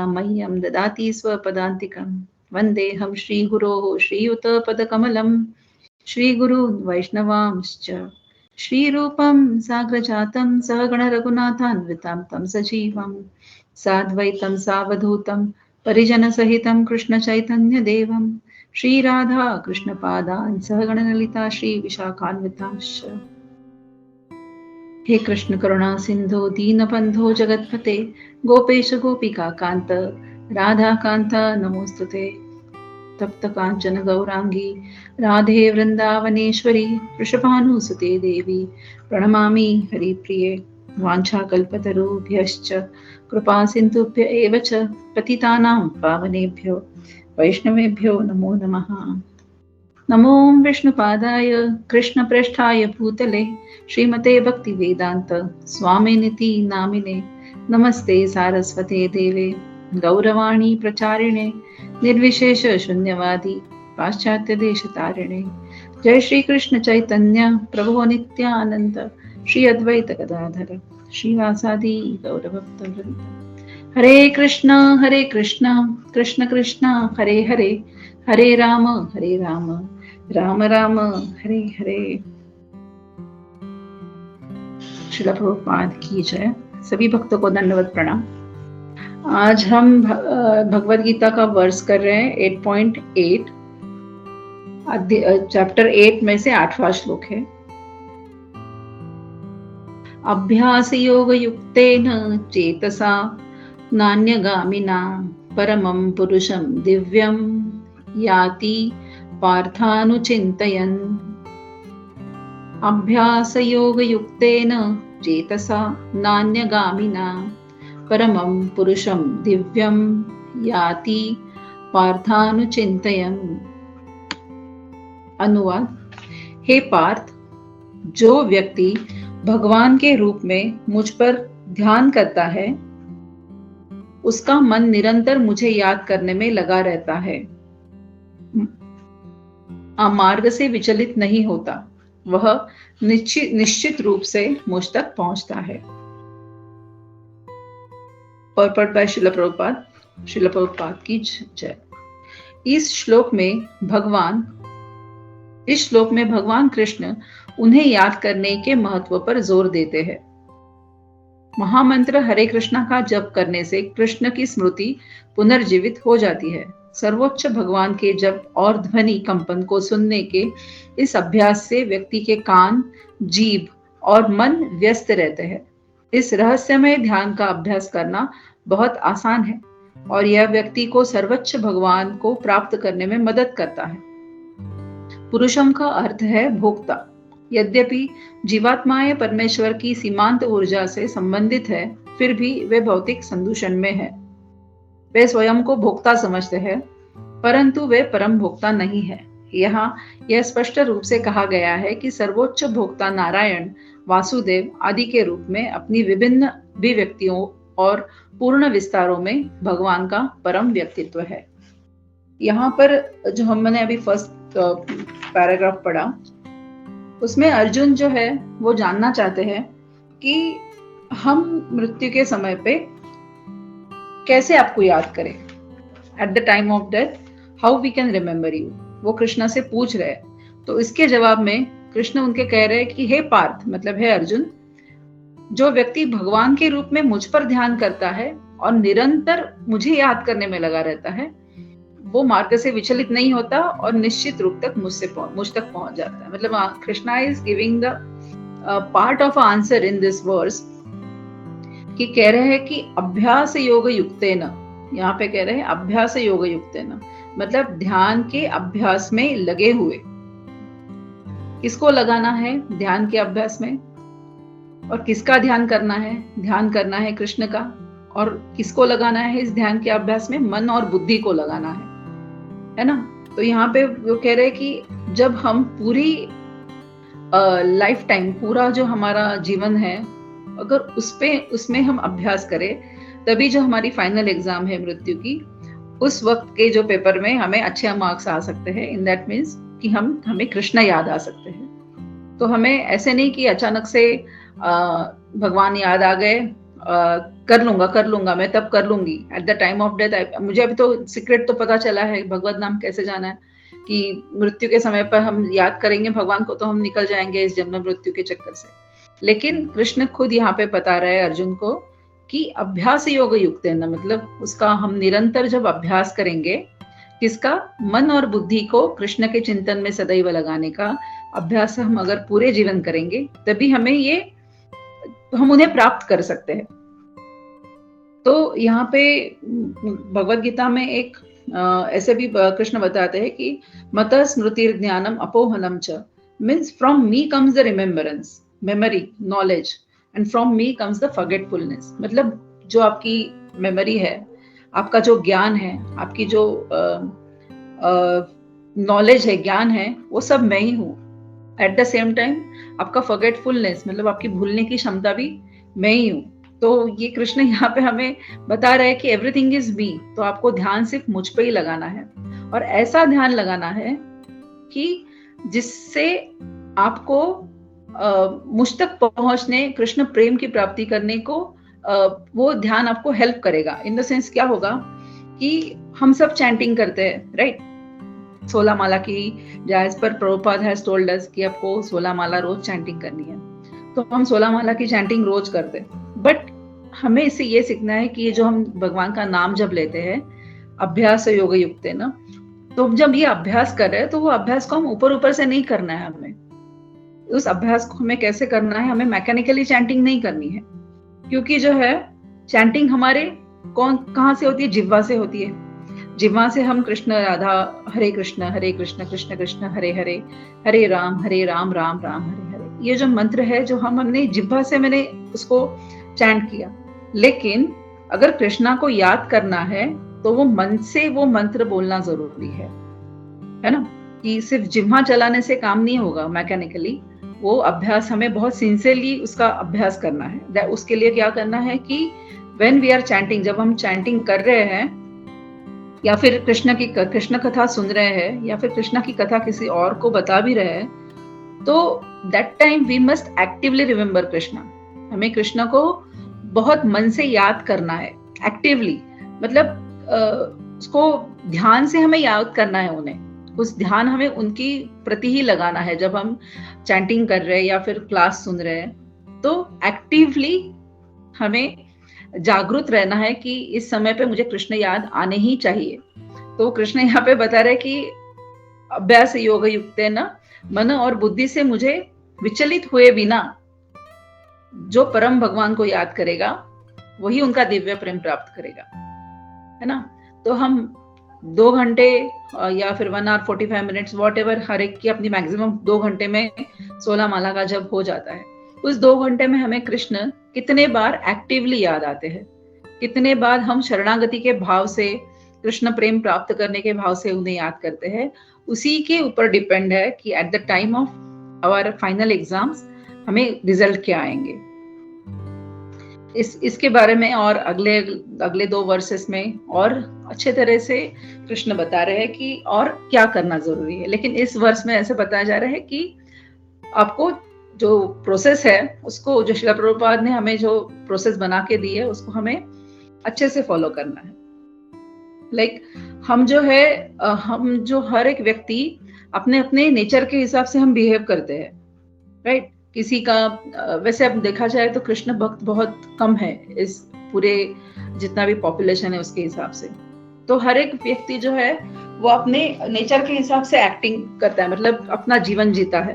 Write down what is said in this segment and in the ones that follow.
मह्यं ददाति स्वपदान्तिकं। वन्देऽहं श्रीगुरोः श्रीयुतपदकमलं श्रीगुरून् वैष्णवांश्च श्रीरूपं साग्रजातं सहगणरघुनाथान्वितं तं सजीवं साद्वैतं सावधूतं परिजनसहितं कृष्णचैतन्यदेवं श्रीराधा कृष्णपादान् सहगणललिता श्रीविशाखान्वितांश्च। हे कृष्ण करुणा सिंधु दीनबंधो जगत्पते गोपेश गोपिका कांत राधा कांता नमोस्तुते। तप्त कांचन गौरांगी राधे वृंदावनेश्वरी वृषभानुसुते देवी प्रणमामि हरिप्रिये। वाञ्छाकल्पतरुभ्यश्च कृपा सिन्धुभ्य एव च पतितानां पावनेभ्यो वैष्णवेभ्यो नमो नमः। नमो विष्णुपादाय कृष्णप्रेष्ठाय भूतले श्रीमते भक्तिवेदान्त स्वामिनिति नामिने नमस्ते सारस्वते देवे गौरवाणी प्रचारिणे निर्विशेष शून्यवादी पाश्चात्य देशतारिणे। जय श्री कृष्ण चैतन्य प्रभु नित्यानंद श्री अद्वैत गदाधर श्रीवासादि गौरभक्तवृंद। हरे कृष्ण कृष्ण कृष्ण हरे हरे हरे राम राम राम हरे हरे। श्रील प्रभुपाद की जय। सभी भक्तों को दंडवत प्रणाम। आज हम भगवद गीता का वर्स कर रहे हैं 8.8, चैप्टर 8 में से 8वां श्लोक है। अभ्यास योग युक्तेन चेतसा नान्यगामिना परमं पुरुषं दिव्यं याति पार्थानुचिन्तयन्। अभ्यास योग युक्तेन चेतसा नान्यगामिना परमं पुरुषं दिव्यं याति पार्थानुचिन्तयन्। अनुवाद। हे पार्थ, जो व्यक्ति भगवान के रूप में मुझ पर ध्यान करता है उसका मन निरंतर मुझे याद करने में लगा रहता है, मार्ग से विचलित नहीं होता, वह निश्चित रूप से मुझ तक पहुंचता है। पर्पट बाय श्रील प्रभुपाद की जय। इस श्लोक में भगवान कृष्ण उन्हें याद करने के महत्व पर जोर देते हैं। महामंत्र हरे कृष्णा का जप करने से कृष्ण की स्मृति पुनर्जीवित हो जाती है। सर्वोच्च भगवान के जप और ध्वनि कंपन को सुनने के इस अभ्यास से व्यक्ति के कान, जीभ और मन व्यस्त रहते हैं। इस रहस्यमय ध्यान का अभ्यास करना बहुत आसान है और यह व्यक्ति को सर्वोच्च भगवान को प्राप्त करने में मदद करता है। पुरुषम का अर्थ है भोक्ता। यद्यपि जीवात्माएं परमेश्वर की सीमांत ऊर्जा से संबंधित है, फिर भी वे भौतिक संदूषण में है। वे स्वयं को भोक्ता समझते हैं, परंतु वे परम भोक्ता नहीं है। यहाँ यह स्पष्ट रूप से कहा गया है कि सर्वोच्च भोक्ता नारायण, वासुदेव आदि के रूप में अपनी विभिन्न अभिव्यक्तियों और पूर्ण विस्तारों में भगवान का परम व्यक्तित्व है। यहाँ पर जो हमने अभी फर्स्ट पैराग्राफ पढ़ा, उसमें अर्जुन जो है वो जानना चाहते हैं कि हम मृत्यु के समय पे कैसे आपको याद करें। At the time of death how we can remember you, वो कृष्णा से पूछ रहे हैं। तो इसके जवाब में कृष्ण उनके कह रहे हैं कि हे पार्थ, मतलब हे अर्जुन, जो व्यक्ति भगवान के रूप में मुझ पर ध्यान करता है और निरंतर मुझे याद करने में लगा रहता है, वो मार्ग से विचलित नहीं होता और निश्चित रूप तक मुझ तक पहुंच जाता है। मतलब Krishna is giving the part of answer in this verse, कि कह रहे हैं कि अभ्यास योग युक्तेन, यहाँ पे कह रहे हैं अभ्यास योग युक्तेन, मतलब ध्यान के अभ्यास में लगे हुए। किसको लगाना है ध्यान के अभ्यास में, और किसका ध्यान करना है? ध्यान करना है कृष्ण का। और किसको लगाना है इस ध्यान के अभ्यास में? मन और बुद्धि को लगाना है ना। तो यहाँ पे वो कह रहे हैं कि जब हम पूरी लाइफ टाइम, पूरा जो हमारा जीवन है, अगर उसमें हम अभ्यास करें, तभी जो हमारी फाइनल एग्जाम है मृत्यु की, उस वक्त के जो पेपर में हमें अच्छे मार्क्स आ सकते हैं। इन दैट मीन्स कि हमें कृष्ण याद आ सकते हैं। तो हमें ऐसे नहीं कि अचानक से भगवान याद आ गए कर लूंगा, मैं तब कर लूंगी, eight the time of death. मुझे अभी तो सीक्रेट तो पता चला है भगवत नाम कैसे जाना है, कि मृत्यु के समय पर हम याद करेंगे भगवान को तो हम निकल जाएंगे इस जन्म मृत्यु के चक्कर से। लेकिन कृष्ण खुद यहाँ पे बता रहे हैं अर्जुन को कि अभ्यास योग युक्त है ना, मतलब उसका हम निरंतर जब अभ्यास करेंगे, किसका, मन और बुद्धि को कृष्ण के चिंतन में सदैव लगाने का अभ्यास हम अगर पूरे जीवन करेंगे, तभी हम उन्हें प्राप्त कर सकते हैं। तो यहाँ पे भगवत गीता में एक ऐसे भी कृष्ण बताते हैं कि मत स्मृति ज्ञानम अपोहनम च, means from me comes the remembrance, memory, knowledge, and from me comes the forgetfulness. मतलब जो आपकी मेमोरी है, आपका जो ज्ञान है, आपकी जो नॉलेज है, ज्ञान है, वो सब मैं ही हूँ। एट द सेम टाइम आपका फॉरगेटफुलनेस, मतलब आपकी भूलने की क्षमता भी मैं ही हूँ। तो ये कृष्ण यहाँ पे हमें बता रहे हैं कि एवरीथिंग इज मी, तो आपको ध्यान सिर्फ मुझ पे ही लगाना है, और ऐसा ध्यान लगाना है कि जिससे आपको मुझ तक पहुंचने, कृष्ण प्रेम की प्राप्ति करने को वो ध्यान आपको हेल्प करेगा। इन द सेंस क्या होगा कि हम सब चैंटिंग करते हैं, राइट, 16 माला की, जैस पर प्रभुपाद हैज टोल्ड अस कि आपको 16 माला रोज चैंटिंग करनी है, तो हम 16 माला की चैंटिंग रोज करते हैं। बट हमें इससे ये सीखना है कि ये जो हम भगवान का नाम जब लेते हैं, अभ्यास योग युक्त है ना, तो जब ये अभ्यास कर रहे हैं तो वो अभ्यास को हम ऊपर ऊपर से नहीं करना है। हमें उस अभ्यास को हमें कैसे करना है, हमें मैकेनिकली चैंटिंग नहीं करनी है, क्योंकि जो है चैंटिंग हमारे कहाँ से होती है, जिह्वा से होती है। जिह्वा से हम कृष्ण राधा, हरे कृष्ण कृष्ण कृष्ण हरे हरे, हरे राम राम राम हरे हरे, ये जो मंत्र है जो हमने जिह्वा से, मैंने उसको चैंट किया। लेकिन अगर कृष्णा को याद करना है तो वो मन से वो मंत्र बोलना जरूरी है ना, कि सिर्फ जिह्वा चलाने से काम नहीं होगा मैकेनिकली। वो अभ्यास हमें बहुत सिंसियरली उसका अभ्यास करना है। उसके लिए क्या करना है कि व्हेन वी आर चैंटिंग, जब हम चैंटिंग कर रहे हैं, या फिर कृष्ण कथा सुन रहे हैं, या फिर कृष्ण की कथा किसी और को बता भी रहे हैं, तो that time we must actively remember Krishna. हमें कृष्ण को बहुत मन से याद करना है, एक्टिवली, मतलब उसको ध्यान से हमें याद करना है उन्हें। उस ध्यान हमें उनकी प्रति ही लगाना है। जब हम चैंटिंग कर रहे हैं या फिर क्लास सुन रहे हैं, तो एक्टिवली हमें जागरूक रहना है कि इस समय पे मुझे कृष्ण याद आने ही चाहिए। तो कृष्ण यहाँ पे बता रहे कि अभ्यास योग युक्त है ना, मन और बुद्धि से मुझे विचलित हुए बिना जो परम भगवान को याद करेगा, वही उनका दिव्य प्रेम प्राप्त करेगा, है ना। तो हम 2 घंटे या फिर 1 hour 45 minutes, वॉट एवर, हर एक की अपनी मैक्सिमम 2 घंटे में 16 माला का जब हो जाता है, उस 2 घंटे में हमें कृष्ण कितने बार एक्टिवली याद आते हैं, कितने बार हम शरणागति के भाव से, कृष्ण प्रेम प्राप्त करने के भाव से उन्हें याद करते हैं, उसी के ऊपर डिपेंड है कि at the time of our final exams हमें रिजल्ट क्या आएंगे। इसके बारे में और अगले 2 वर्सेस में और अच्छे तरह से कृष्ण बता रहे हैं कि और क्या करना जरूरी है। लेकिन इस वर्ष में ऐसे बताया जा रहा है कि आपको जो प्रोसेस है, उसको, जो श्रील प्रभुपाद ने हमें जो प्रोसेस बना के दी है, उसको हमें अच्छे से फॉलो करना है। लाइक हम जो हर एक व्यक्ति अपने अपने नेचर के हिसाब से हम बिहेव करते हैं, राइट। किसी का वैसे अब देखा जाए तो कृष्ण भक्त बहुत कम है इस पूरे जितना भी पॉपुलेशन है उसके हिसाब से। तो हर एक व्यक्ति जो है वो अपने नेचर के हिसाब से एक्टिंग करता है, मतलब अपना जीवन जीता है।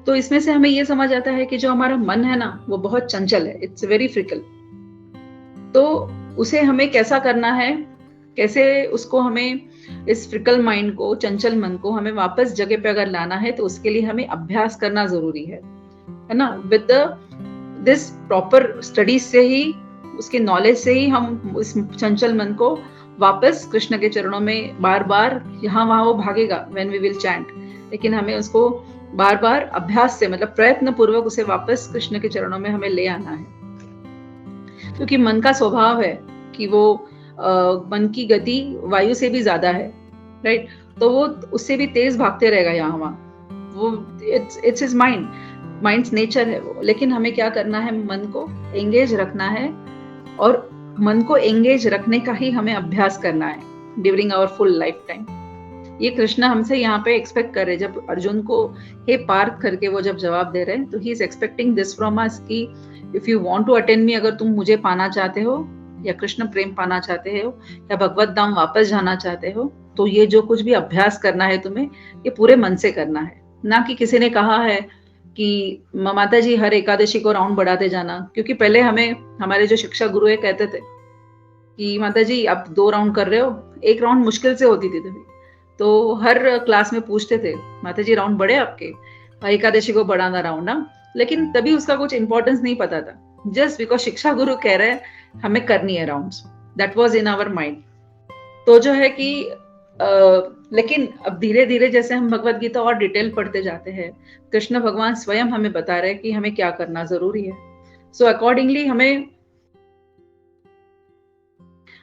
तो इसमें से हमें ये समझ आता है कि जो हमारा मन है ना, वो बहुत चंचल है, इट्स वेरी फ्रिकल। तो उसे हमें कैसा करना है, कैसे उसको हमें, इस फ्रिकल माइंड को, चंचल मन को हमें वापस जगह पे अगर लाना है, तो उसके लिए हमें अभ्यास करना जरूरी है ना। विद दिस प्रॉपर स्टडीज से ही, उसके नॉलेज से ही हम इस चंचल मन को वापस कृष्ण के चरणों में बार बार, यहाँ वहां वो भागेगा व्हेन वी विल चैंट, लेकिन हमें उसको बार बार अभ्यास से, मतलब प्रयत्न पूर्वक उसे वापस कृष्ण के चरणों में हमें ले आना है। क्योंकि मन का स्वभाव है कि वो मन की गति वायु से भी ज्यादा है, राइट। तो वो उससे भी तेज भागते रहेगा यहाँ वहां, वो it's his mind. Minds nature है वो, लेकिन हमें क्या करना है, मन को एंगेज रखना है, और मन को एंगेज रखने का ही हमें अभ्यास करना है during our full life time. ये कृष्ण हमसे यहाँ पे एक्सपेक्ट कर रहे हैं, जब अर्जुन को हे पार्थ करके वो जब जवाब दे रहे हैं, तो he is expecting this from us कि if you want to attend me, अगर तुम मुझे पाना चाहते हो या कृष्ण प्रेम पाना चाहते हो या भगवत धाम वापस जाना चाहते हो, तो ये जो कुछ भी अभ्यास करना है तुम्हें, ये पूरे मन से करना है। ना कि किसी ने कहा है कि माता जी हर एकादशी को राउंड बढ़ाते जाना, क्योंकि पहले हमें हमारे जो शिक्षा गुरु है कहते थे कि माता जी आप 2 राउंड कर रहे हो, 1 राउंड मुश्किल से होती थी तभी, तो हर क्लास में पूछते थे माता जी राउंड बढ़े आपके, एकादशी को बढ़ाना राउंड ना, लेकिन तभी उसका कुछ इंपॉर्टेंस नहीं पता था, जस्ट बिकॉज शिक्षा गुरु कह रहे हैं हमें करनी है rounds, that was in our mind. तो जो है कि लेकिन अब धीरे धीरे जैसे हम भगवत गीता और डिटेल पढ़ते जाते हैं, कृष्ण भगवान स्वयं हमें बता रहे हैं कि हमें क्या करना जरूरी है। सो अकॉर्डिंगली हमें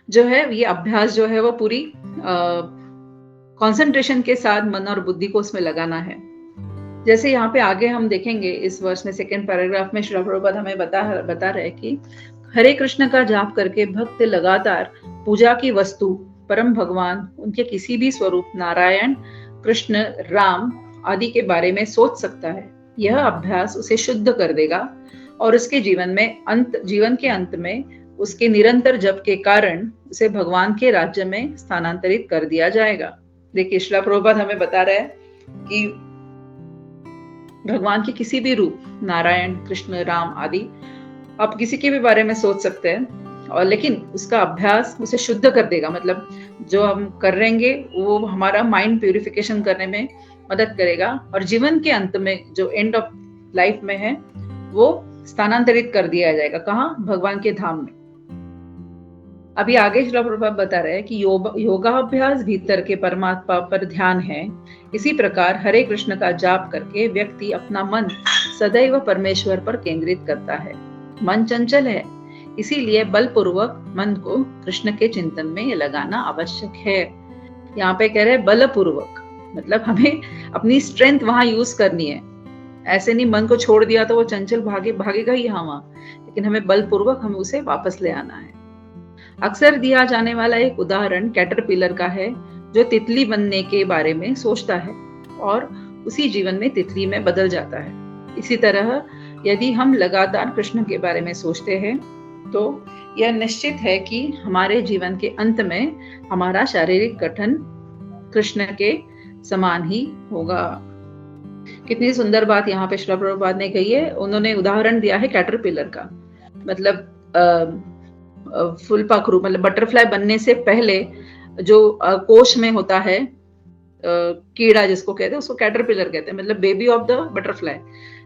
जो है ये अभ्यास जो है वो पूरी कंसंट्रेशन के साथ मन और बुद्धि को उसमें लगाना है। जैसे यहाँ पे आगे हम देखेंगे इस वर्ष में सेकेंड पैराग्राफ में श्रील प्रभुपाद हमें बता रहे कि हरे कृष्ण का जाप करके भक्त लगातार पूजा की वस्तु परम भगवान, उनके किसी भी स्वरूप नारायण, कृष्ण, राम आदि के बारे में सोच सकता है। यह अभ्यास उसे शुद्ध कर देगा और उसके जीवन के अंत में उसके निरंतर जप के कारण उसे भगवान के राज्य में स्थानांतरित कर दिया जाएगा। देखिए श्रील प्रभुपाद हमें बता रहे हैं कि भगवान के किसी भी रूप, नारायण, कृष्ण, राम आदि, आप किसी के भी बारे में सोच सकते हैं, और लेकिन उसका अभ्यास उसे शुद्ध कर देगा। मतलब जो हम कर रहेंगे वो हमारा माइंड प्यूरिफिकेशन करने में मदद करेगा, और जीवन के अंत में जो एंड ऑफ लाइफ में है वो स्थानांतरित कर दिया जाएगा। कहाँ? भगवान के धाम में। अभी आगे श्रील प्रभुपाद बता रहे हैं कि योगाभ्यास भीतर के परमात्मा पर ध्यान है। इसी प्रकार हरे कृष्ण का जाप करके व्यक्ति अपना मन सदैव परमेश्वर पर केंद्रित करता है। मन चंचल है, इसीलिए बलपूर्वक मन को कृष्ण के चिंतन में लगाना आवश्यक है। यहाँ पे कह रहे हैं बलपूर्वक, मतलब हमें अपनी स्ट्रेंथ वहां यूज करनी है। ऐसे नहीं मन को छोड़ दिया तो वो चंचल भागेगा ही यहाँ वहां, लेकिन हमें बलपूर्वक हमें उसे वापस ले आना है। अक्सर दिया जाने वाला एक उदाहरण कैटरपिलर का है, जो तितली बनने के बारे में सोचता है और उसी जीवन में तितली में बदल जाता है। इसी तरह यदि हम लगातार कृष्ण के बारे में सोचते हैं तो यह निश्चित है कि हमारे जीवन के अंत में हमारा शारीरिक गठन कृष्ण के समान ही होगा। कितनी सुंदर बात यहाँ पे श्रील प्रभुपाद ने कही है। उन्होंने उदाहरण दिया है कैटरपिलर का, मतलब फुलपाखरू, मतलब बटरफ्लाई बनने से पहले जो कोश में होता है कीड़ा जिसको कहते हैं, उसको कैटरपिलर कहते हैं, मतलब baby of the butterfly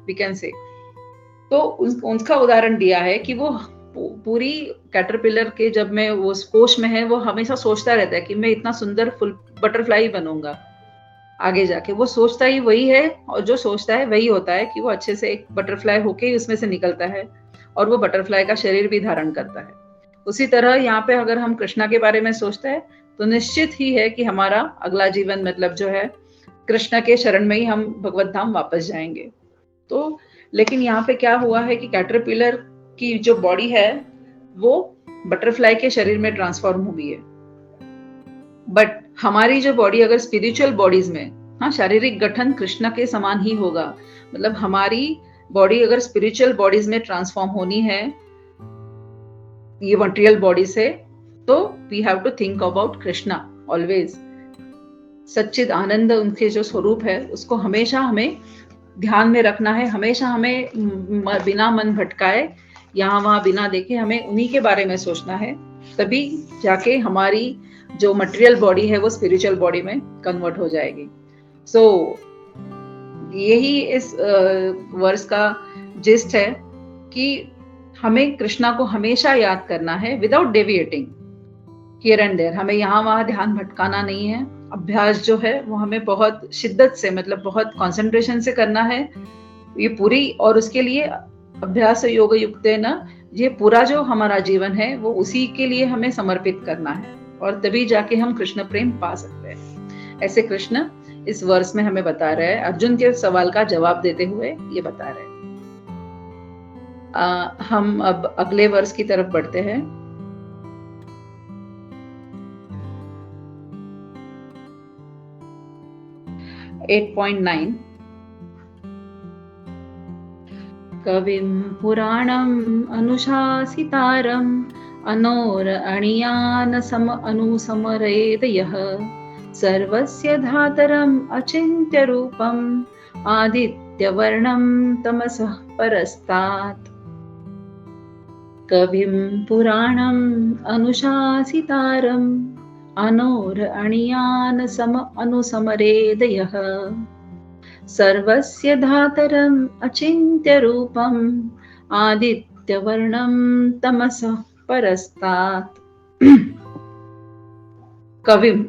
we can say. तो उसका उदाहरण दिया है कि वो पूरी कैटरपिलर के जब मैं वो कोश में है, वो हमेशा सोचता रहता है कि मैं इतना सुंदर फुल बटरफ्लाई बनूंगा आगे जाके। वो सोचता ही वही है, और जो सोचता है वही होता है कि वो अच्छे से एक बटरफ्लाई होके उसमें से निकलता है और वो बटरफ्लाई का शरीर भी धारण करता है। उसी तरह यहाँ पे अगर हम कृष्णा के बारे में सोचते हैं तो निश्चित ही है कि हमारा अगला जीवन मतलब जो है कृष्णा के शरण में ही हम भगवत धाम वापस जाएंगे। तो लेकिन यहाँ पे क्या हुआ है कि कैटरपिलर की जो बॉडी है वो बटरफ्लाई के शरीर में ट्रांसफॉर्म हुई है, बट हमारी जो बॉडी अगर स्पिरिचुअल बॉडीज में, हाँ, शारीरिक गठन कृष्णा के समान ही होगा। मतलब हमारी बॉडी अगर स्पिरिचुअल बॉडीज में ट्रांसफॉर्म होनी है ये मटेरियल बॉडी से, तो we have to think about Krishna always. सच्चिद आनंद उनके जो स्वरूप है उसको हमेशा हमें ध्यान में रखना है। हमेशा हमें बिना मन भटकाए, यहाँ वहां बिना देखे हमें उन्हीं के बारे में सोचना है, तभी जाके हमारी जो मटेरियल बॉडी है वो स्पिरिचुअल बॉडी में कन्वर्ट हो जाएगी। सो यही इस वर्ष का जिस्ट है कि हमें कृष्णा को हमेशा याद करना है without deviating here and there. हमें यहाँ वहां ध्यान भटकाना नहीं है। अभ्यास जो है वो हमें बहुत शिद्दत से, मतलब बहुत कंसंट्रेशन से करना है ये पूरी, और उसके लिए अभ्यास योग युक्त है ना, ये पूरा जो हमारा जीवन है वो उसी के लिए हमें समर्पित करना है, और तभी जाके हम कृष्ण प्रेम पा सकते हैं। ऐसे कृष्ण इस वर्ष में हमें बता रहे हैं, अर्जुन के सवाल का जवाब देते हुए ये बता रहे हैं। हम अब अगले वर्ष की तरफ बढ़ते हैं। एट पॉइंट 9 कविं पुराणम् अनुशासितारम् अनोरणीयान् अनुसमरेद यः सर्वस्य धातरम् अचिन्त्य रूपम् आदित्यवर्णं तमसः परस्तात्। कविं पुराणम् अनुशासितारम् अनोरणीयान् अनुसमरेद यः सर्वस्य धातरम् अचिन्त्य रूपम् आदित्यवर्णं तमसः परस्तात्। कविम,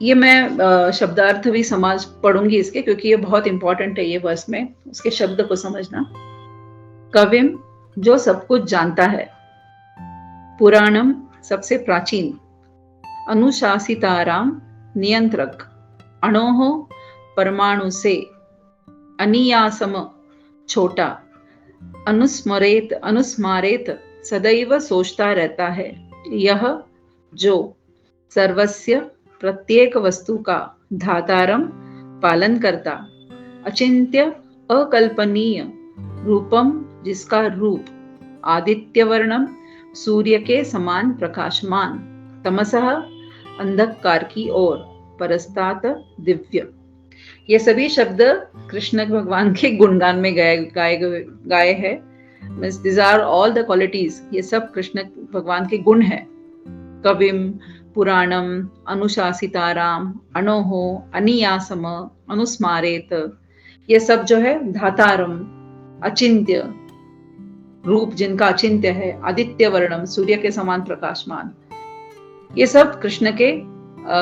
ये मैं शब्दार्थ भी समाज पढ़ूंगी इसके, क्योंकि ये बहुत इंपॉर्टेंट है ये वर्ष में, उसके शब्द को समझना। कविम, जो सब कुछ जानता है। पुराणम, सबसे प्राचीन। अनुशासिताराम, नियंत्रक। अणोह, परमाणु से। अनियासम, छोटा। अनुस्मारेत, सदैव सोचता रहता है। यह, जो। सर्वस्य, प्रत्येक वस्तु का। धातारम, पालन करता। अचिंत्य, अकल्पनीय। रूपम, जिसका रूप। आदित्यवर्णम, सूर्य के समान प्रकाशमान। तमसः, अंधकार की ओर। परस्तात, दिव्य। ये सभी शब्द कृष्ण भगवान के गुणगान में गाए हैं। These are all the qualities, ये सब कृष्ण भगवान के गुण हैं। कविम, पुराणम, अनुशासिताराम, अणोहो, अनियासम, अनुस्मारेत, ये सब जो है धातारम, अचिंत्य, रूप जिनका अचिंत्य है। आदित्य वर्णम, सूर्य के समान प्रकाशमान, ये सब कृष्ण के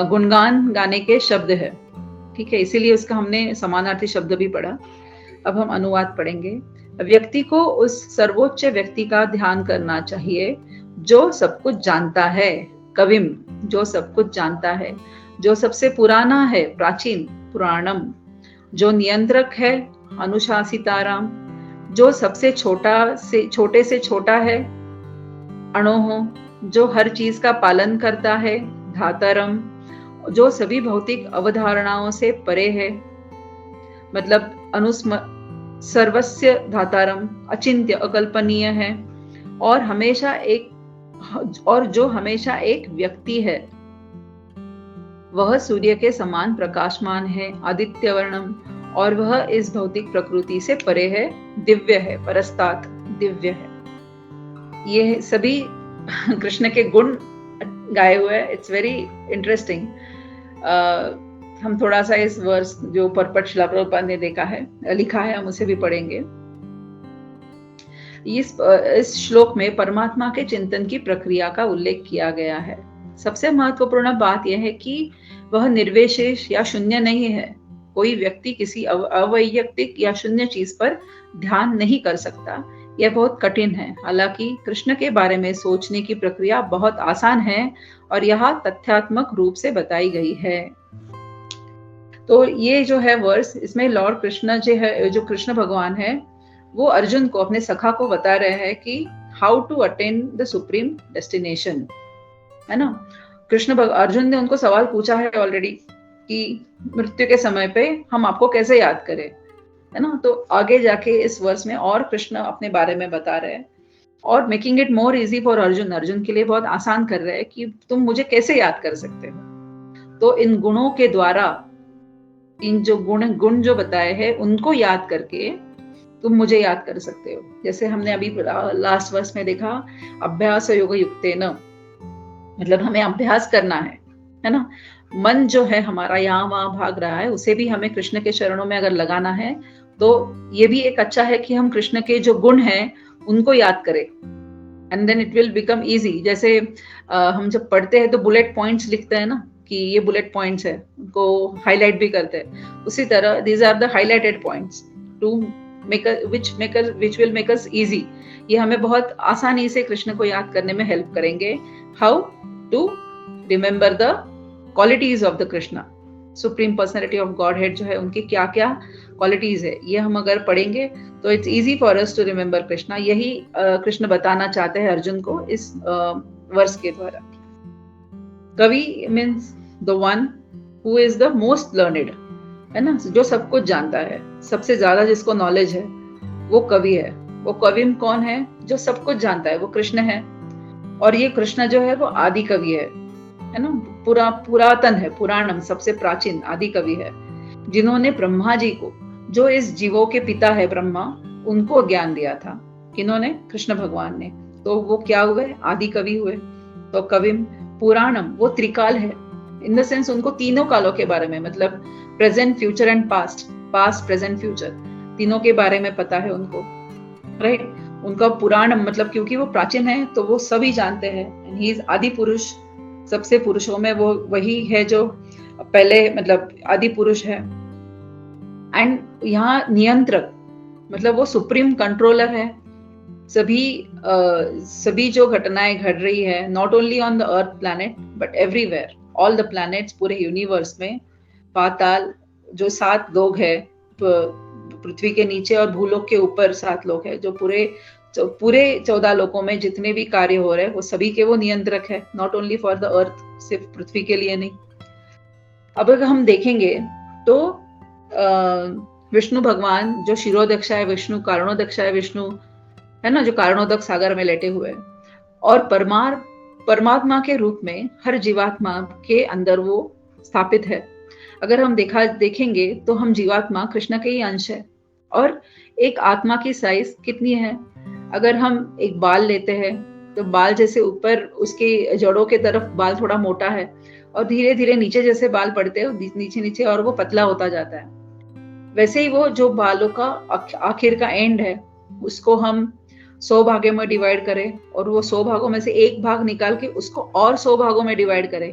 गुणगान गाने के शब्द है। ठीक है, इसीलिए उसका हमने समानार्थी शब्द भी पढ़ा। अब हम अनुवाद पढ़ेंगे। व्यक्ति को उस सर्वोच्च व्यक्ति का ध्यान करना चाहिए जो सब कुछ जानता है। कविम, जो सब कुछ जानता है, जो सबसे पुराना है, प्राचीन। पुराणम, जो नियंत्रक है। अनुशासिताराम, जो सबसे छोटे से छोटा है। अणोह, जो हर चीज का पालन करता है। धातरम, जो सभी भौतिक अवधारणाओं से परे है। मतलब सर्वस्य धातारम, अचिंत्य, अकल्पनीय है। और जो हमेशा एक व्यक्ति है, वह सूर्य के समान प्रकाशमान है। आदित्य वर्णम, और वह इस भौतिक प्रकृति से परे है। दिव्य है, परस्तात, दिव्य है। ये सभी कृष्ण के गुण गाए हुए हैं। It's very interesting. हम थोड़ा सा इस वर्ष जो परपट शिला प्रभुपाद ने लिखा है, हम उसे भी पढ़ेंगे। इस श्लोक में परमात्मा के चिंतन की प्रक्रिया का उल्लेख किया गया है। सबसे महत्वपूर्ण बात यह है कि वह निर्विशेष या शून्य नहीं है। कोई व्यक्ति किसी अवैयक्तिक या शून्य चीज पर ध्यान नहीं कर सकता। यह बहुत कठिन है। हालांकि कृष्ण के बारे में सोचने की प्रक्रिया बहुत आसान है और यह तथ्यात्मक रूप से बताई गई है। तो ये जो है वर्ष, इसमें लॉर्ड कृष्ण जो कृष्ण भगवान है, वो अर्जुन को, अपने सखा को बता रहे हैं कि how to attain the supreme destination, है ना। अर्जुन ने उनको सवाल पूछा है ऑलरेडी कि मृत्यु के समय पे हम आपको कैसे याद करें, है ना। तो आगे जाके इस वर्ष में और कृष्ण अपने बारे में बता रहे हैं और making it more easy for Arjun के लिए बहुत आसान कर रहे हैं कि तुम मुझे कैसे याद कर सकते हो। तो इन गुणों के द्वारा, इन जो गुण जो बताए हैं, उनको याद करके तुम मुझे याद कर सकते हो। जैसे हमने अभी लास्ट वर्ष में देखा, अभ्यास योग युक्तेन, मतलब हमें अभ्यास करना है ना। मन जो है हमारा यहाँ वहां भाग रहा है, उसे भी हमें कृष्ण के चरणों में अगर लगाना है, तो ये भी एक अच्छा है कि हम कृष्ण के जो गुण हैं उनको याद करें, and then it will become easy. जैसे हम जब पढ़ते हैं तो बुलेट पॉइंट्स लिखते हैं ना, कि ये बुलेट पॉइंट्स है, उनको हाईलाइट भी करते हैं। उसी तरह these are the highlighted points to which will make us easy। ये हमें बहुत आसानी से कृष्ण को याद करने में हेल्प करेंगे। How to remember the qualities of the Krishna। Supreme personality of God head जो है उनकी क्या क्या क्वालिटीज है, ये हम अगर पढ़ेंगे तो it's easy for us to remember Krishna. यही कृष्ण बताना चाहते हैं अर्जुन को इस वर्ष के द्वारा। कवि means the one who is the most learned, है ना, जो सब कुछ जानता है, सबसे ज्यादा जिसको नॉलेज है वो कवि है। वो कवि कौन है? जो सब कुछ जानता है, वो कृष्ण है। और ये कृष्ण जो है वो आदि कवि है ना, पुरातन है, पुराणम, सबसे प्राचीन आदि कवि है, जिन्होंने ब्रह्मा जी को, जो इस जीवों के पिता है ब्रह्मा, उनको ज्ञान दिया था। किन्होंने? कृष्ण भगवान ने। तो वो क्या हुए? आदि कवि हुए। तो कविम पुराणम, वो त्रिकाल है इन द सेंस उनको तीनों कालों के बारे में, मतलब present, future and past, past present future, तीनों के बारे में पता है उनको, राइट। उनका पुराण मतलब क्योंकि वो प्राचीन है तो वो सभी जानते हैं। ही इज आदि पुरुष, सबसे पुरुषों में वो वही है जो पहले, मतलब आदि पुरुष है। एंड यहाँ नियंत्रक, मतलब वो सुप्रीम कंट्रोलर है। सभी जो घटनाएं घट रही है, not only on the earth planet but everywhere, all the planets, पूरे यूनिवर्स में, पाताल जो 7 लोग है, पृथ्वी के नीचे और भूलोक के ऊपर 7 लोग है, जो पूरे 14 लोकों में जितने भी कार्य हो रहे हैं वो सभी के वो नियंत्रक है, not only for the earth, सिर्फ पृथ्वी के लिए नहीं। अब अगर हम देखेंगे तो विष्णु भगवान जो शिरोदक्षा है विष्णु, कारणोदक्षा है विष्णु, है ना, जो कारणोदक सागर में लेटे हुए, और परमात्मा के रूप में हर जीवात्मा के अंदर वो स्थापित है। अगर हम देखेंगे तो हम जीवात्मा कृष्ण के ही अंश है। और एक आत्मा की साइज कितनी है? अगर हम एक बाल लेते हैं तो बाल जैसे ऊपर उसके जड़ों के तरफ बाल थोड़ा मोटा है, और धीरे धीरे नीचे जैसे बाल पड़ते हैं नीचे नीचे और वो पतला होता जाता है। वैसे ही वो जो बालों का आखिर का एंड है, उसको हम 100 भागों में डिवाइड करें और वो 100 भागों में से एक भाग निकाल के उसको और 100 भागों में डिवाइड करें,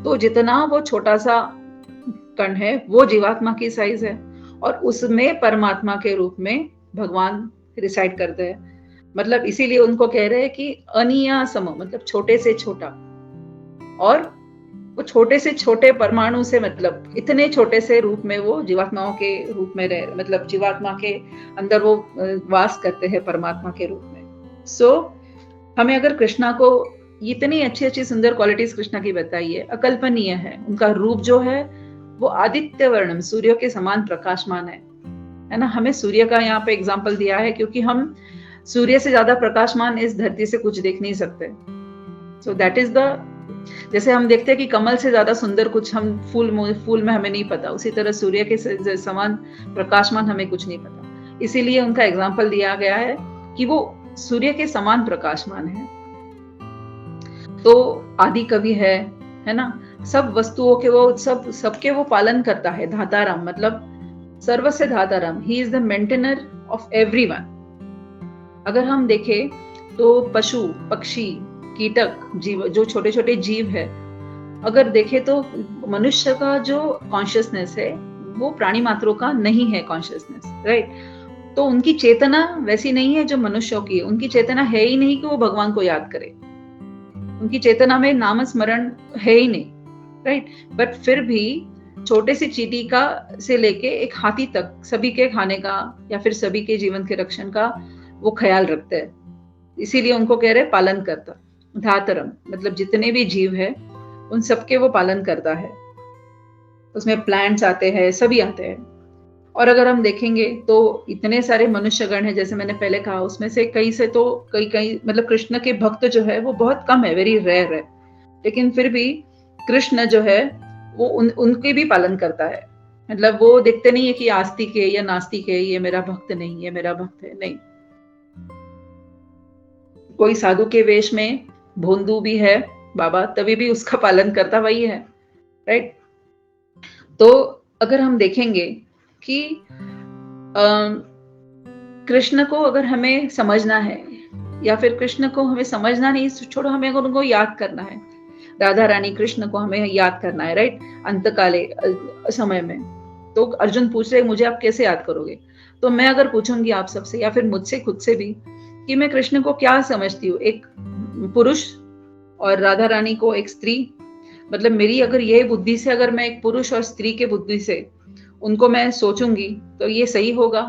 तो जितना वो छोटा सा कण है वो जीवात्मा की साइज है, और उसमें परमात्मा के रूप में भगवान रिसाइड करते हैं। मतलब इसीलिए उनको कह रहे हैं कि अनिया सम, मतलब छोटे से छोटा, और वो छोटे से छोटे परमाणु से, मतलब इतने छोटे से रूप में वो जीवात्माओं के रूप में रह, मतलब जीवात्मा के अंदर वो वास करते हैं परमात्मा के रूप में। सो हमें अगर कृष्णा को इतनी अच्छी अच्छी सुंदर क्वालिटीज कृष्णा की बताई है, अकल्पनीय है। उनका रूप जो है वो आदित्य वर्णम, सूर्य के समान प्रकाशमान है ना। हमें सूर्य का यहाँ पे एग्जाम्पल दिया है क्योंकि हम सूर्य से ज्यादा प्रकाशमान इस धरती से कुछ देख नहीं सकते। सो दैट इज द, जैसे हम देखते हैं कि कमल से ज्यादा सुंदर कुछ हम फूल में हमें नहीं पता, उसी तरह सूर्य के समान प्रकाशमान हमें कुछ नहीं पता। इसीलिए उनका एग्जाम्पल दिया गया है कि वो सूर्य के समान प्रकाशमान है। तो आदि कवि है ना, सब वस्तुओं के वो सबके वो पालन करता है। धाताराम मतलब सर्वस्य धाताराम, he is the maintainer of everyone. अगर हम देखें तो पशु पक्षी कीटक जीव, जो छोटे छोटे जीव है, अगर देखें तो मनुष्य का जो कॉन्शियसनेस है वो प्राणी मात्रों का नहीं है कॉन्शियसनेस, राइट। तो उनकी चेतना वैसी नहीं है जो मनुष्यों की है। उनकी चेतना है ही नहीं कि वो भगवान को याद करे, उनकी चेतना में नाम स्मरण है ही नहीं, राइट। बट फिर भी छोटे से चींटी का से लेके एक हाथी तक सभी के खाने का या फिर सभी के जीवन के रक्षण का वो ख्याल रखते हैं। इसीलिए उनको कह रहे पालन करता। धातरम मतलब जितने भी जीव है उन सबके वो पालन करता है। उसमें प्लांट्स आते हैं, सभी आते हैं। और अगर हम देखेंगे तो इतने सारे मनुष्यगण हैं, जैसे मैंने पहले कहा, उसमें से कई मतलब कृष्ण के भक्त जो है वो बहुत कम है, वेरी रेयर है। लेकिन फिर भी कृष्ण जो है वो उनके भी पालन करता है। मतलब वो देखते नहीं है कि आस्तिक है या नास्तिक है, ये मेरा भक्त नहीं, ये मेरा भक्त है, नहीं। कोई साधु के वेश में भोंदू भी है बाबा, तभी भी उसका पालन करता वही है, राइट। तो अगर हम देखेंगे कि कृष्ण को अगर हमें समझना है, या फिर कृष्ण को हमें समझना नहीं, छोड़ो, हमें अगर उनको याद करना है, राधा रानी कृष्ण को हमें याद करना है, राइट, अंतकाले समय में, तो अर्जुन पूछ रहे मुझे आप कैसे याद करोगे? तो मैं अगर पूछूंगी आप सबसे या फिर मुझसे खुद से भी कि मैं कृष्ण को क्या समझती हूँ, एक पुरुष, और राधा रानी को एक स्त्री, मतलब मेरी अगर ये बुद्धि से, अगर मैं एक पुरुष और स्त्री के बुद्धि से उनको मैं सोचूंगी तो ये सही होगा?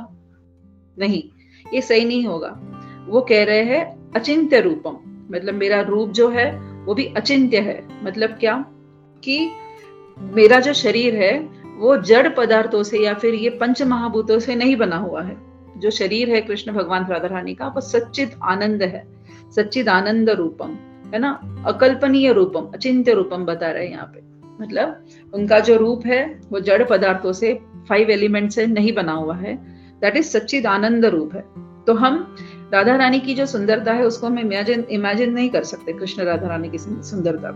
नहीं, ये सही नहीं होगा। वो कह रहे हैं अचिंत्य रूपम, मतलब मेरा रूप जो है वो भी अचिंत्य है। मतलब क्या कि मेरा जो शरीर है वो जड़ पदार्थों से या फिर ये पंच महाभूतों से नहीं बना हुआ है। जो शरीर है कृष्ण भगवान राधा रानी का, वो सच्चिद आनंद है, सच्चिद आनंद रूपम है ना, अकल्पनीय रूपम, अचिंत्य रूपम बता रहे हैं यहाँ पे। मतलब उनका जो रूप है वो जड़ पदार्थों से, 5 एलिमेंट से नहीं बना हुआ है। दैट इज सच्चिद आनंद रूप है। तो हम राधा रानी की जो सुंदरता है उसको हम इमेजिन नहीं कर सकते, कृष्ण राधा रानी की सुंदरता।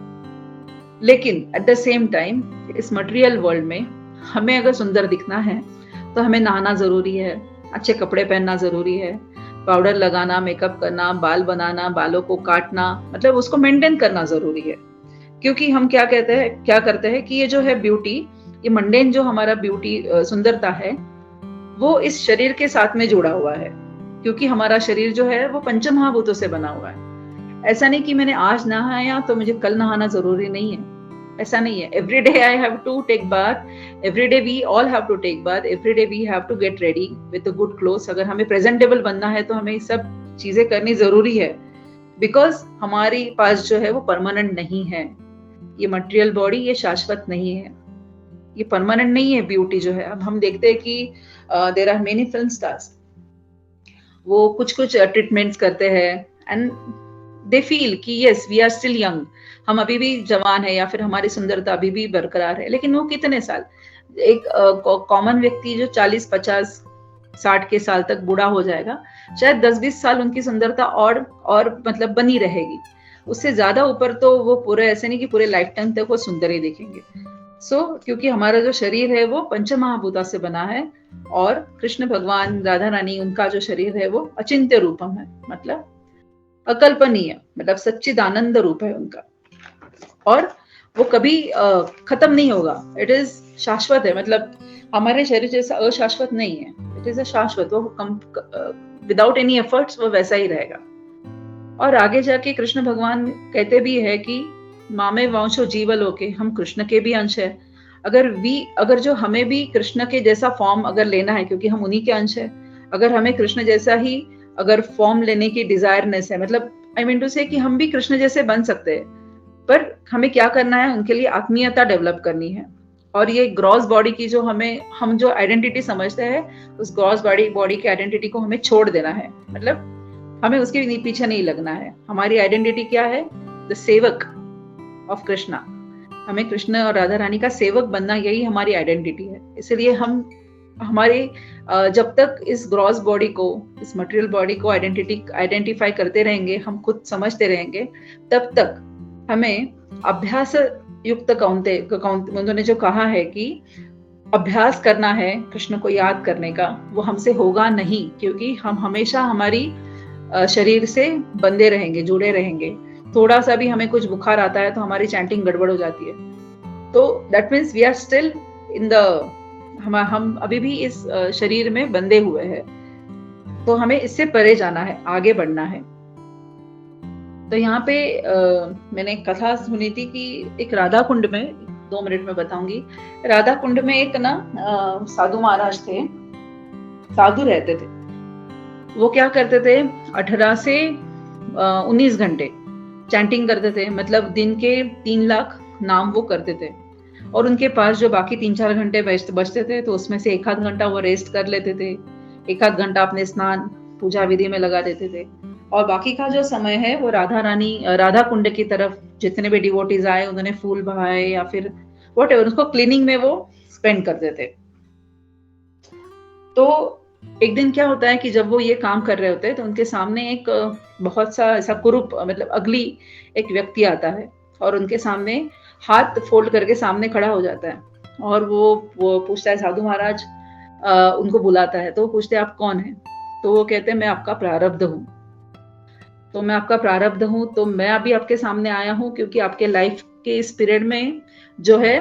लेकिन एट द सेम टाइम इस मटेरियल वर्ल्ड में हमें अगर सुंदर दिखना है तो हमें नहाना जरूरी है, अच्छे कपड़े पहनना जरूरी है, पाउडर लगाना, मेकअप करना, बाल बनाना, बालों को काटना, मतलब उसको मेंटेन करना जरूरी है। क्योंकि हम क्या करते हैं कि ये जो है ब्यूटी, ये मंडेन जो हमारा ब्यूटी सुंदरता है वो इस शरीर के साथ में जुड़ा हुआ है। क्योंकि हमारा शरीर जो है वो पंच महाभूतों से बना हुआ है। ऐसा नहीं कि मैंने आज नहाया तो मुझे कल नहाना जरूरी नहीं है, ऐसा नहीं है। Every day I have to take bath, every day we all have to take bath, every day we have to get ready with good clothes. अगर हमें प्रेजेंटेबल बनना है तो हमें सब चीजें करनी जरूरी है, बिकॉज हमारे पास जो है वो परमानेंट नहीं है। ये मटेरियल बॉडी ये शाश्वत नहीं है, ये परमानेंट नहीं है ब्यूटी जो है। अब हम देखते हैं कि there are many film stars, वो कुछ ट्रीटमेंट्स करते हैं एंड दे फील कि yes we are still young, हम अभी भी जवान है या फिर हमारी सुंदरता अभी भी बरकरार है। लेकिन वो कितने साल, एक कॉमन व्यक्ति जो 40, 50, 60 के साल तक बूढ़ा हो जाएगा, शायद 10-20 साल उनकी सुंदरता और मतलब बनी रहेगी। उससे ज्यादा ऊपर तो वो पूरे, ऐसे नहीं कि पूरे लाइफ टाइम तक वो सुंदर ही दिखेंगे। क्योंकि हमारा जो शरीर है वो पंच महाभूता से बना है, और कृष्ण भगवान राधा रानी उनका जो शरीर है वो अचिंत्य रूपम है, मतलब अकल्पनीय, मतलब सच्चिदानंद रूप है उनका, और वो कभी खत्म नहीं होगा। इट इज शाश्वत है, मतलब हमारे शरीर जैसा अशाश्वत नहीं है, इट इज अ शाश्वत। वो विदाउट एनी एफर्ट्स वो वैसा ही रहेगा। और आगे जाके कृष्ण भगवान कहते भी है कि मामे वंशो जीवलोके, हम कृष्ण के भी अंश है। अगर जो हमें भी कृष्ण के जैसा फॉर्म अगर लेना है, क्योंकि हम उन्हीं के अंश है, अगर हमें कृष्ण जैसा ही अगर फॉर्म लेने की डिजायरनेस है, मतलब आई मीन टू से कि हम भी कृष्ण जैसे बन सकते हैं, पर हमें क्या करना है, उनके लिए आत्मीयता डेवलप करनी है। और ये ग्रॉस बॉडी की जो हम जो आइडेंटिटी समझते हैं, उस ग्रॉस बॉडी की आइडेंटिटी को हमें छोड़ देना है। मतलब हमें उसके पीछे नहीं लगना है। हमारी आइडेंटिटी क्या है? द सेवक ऑफ कृष्णा। हमें कृष्ण और राधा रानी का सेवक बनना, यही हमारी आइडेंटिटी है। इसलिए हम हमारे जब तक इस ग्रॉस बॉडी को, इस मटेरियल बॉडी को आइडेंटिफाई करते रहेंगे, हम खुद समझते रहेंगे, तब तक हमें अभ्यास युक्त उन्होंने जो कहा है कि अभ्यास करना है कृष्ण को याद करने का, वो हमसे होगा नहीं, क्योंकि हम हमेशा हमारी शरीर से बंधे रहेंगे, जुड़े रहेंगे। थोड़ा सा भी हमें कुछ बुखार आता है तो हमारी चैंटिंग गड़बड़ हो जाती है। तो that means we are still in the, हम अभी भी इस शरीर में बंधे हुए हैं। तो हमें इससे परे जाना है, आगे बढ़ना है। तो यहाँ पे मैंने कथा सुनी थी कि एक राधा कुंड में, 2 मिनट में बताऊंगी। राधा कुंड में एक ना साधु महाराज थे, साधु रहते थे। वो क्या करते थे, 18 से 19 घंटे चैंटिंग करते थे। मतलब दिन के 3 लाख नाम वो करते थे, और उनके पास जो बाकी 3-4 घंटे बचते थे तो उसमें से 1-आध घंटा वो रेस्ट कर लेते थे, 1-आध घंटा अपने स्नान पूजा विधि में लगा देते थे, और बाकी का जो समय है वो राधा कुंड की तरफ जितने भी डिवोटीज आए उन्होंने फूल बहाए या फिर व्हाटएवर, उसको क्लीनिंग में वो स्पेंड करते थे। तो एक दिन क्या होता है कि जब वो ये काम कर रहे होते हैं तो उनके सामने एक बहुत सा ऐसा कुरूप, मतलब अगली एक व्यक्ति आता है, और उनके सामने हाथ फोल्ड करके सामने खड़ा हो जाता है, और वो पूछता है, साधु महाराज उनको बुलाता है। तो वो पूछते हैं आप कौन है? तो वो कहते हैं मैं आपका प्रारब्ध हूँ। तो मैं आपका प्रारब्ध हूँ, तो मैं अभी आपके सामने आया हूँ क्योंकि आपके लाइफ के इस पीरियड में जो है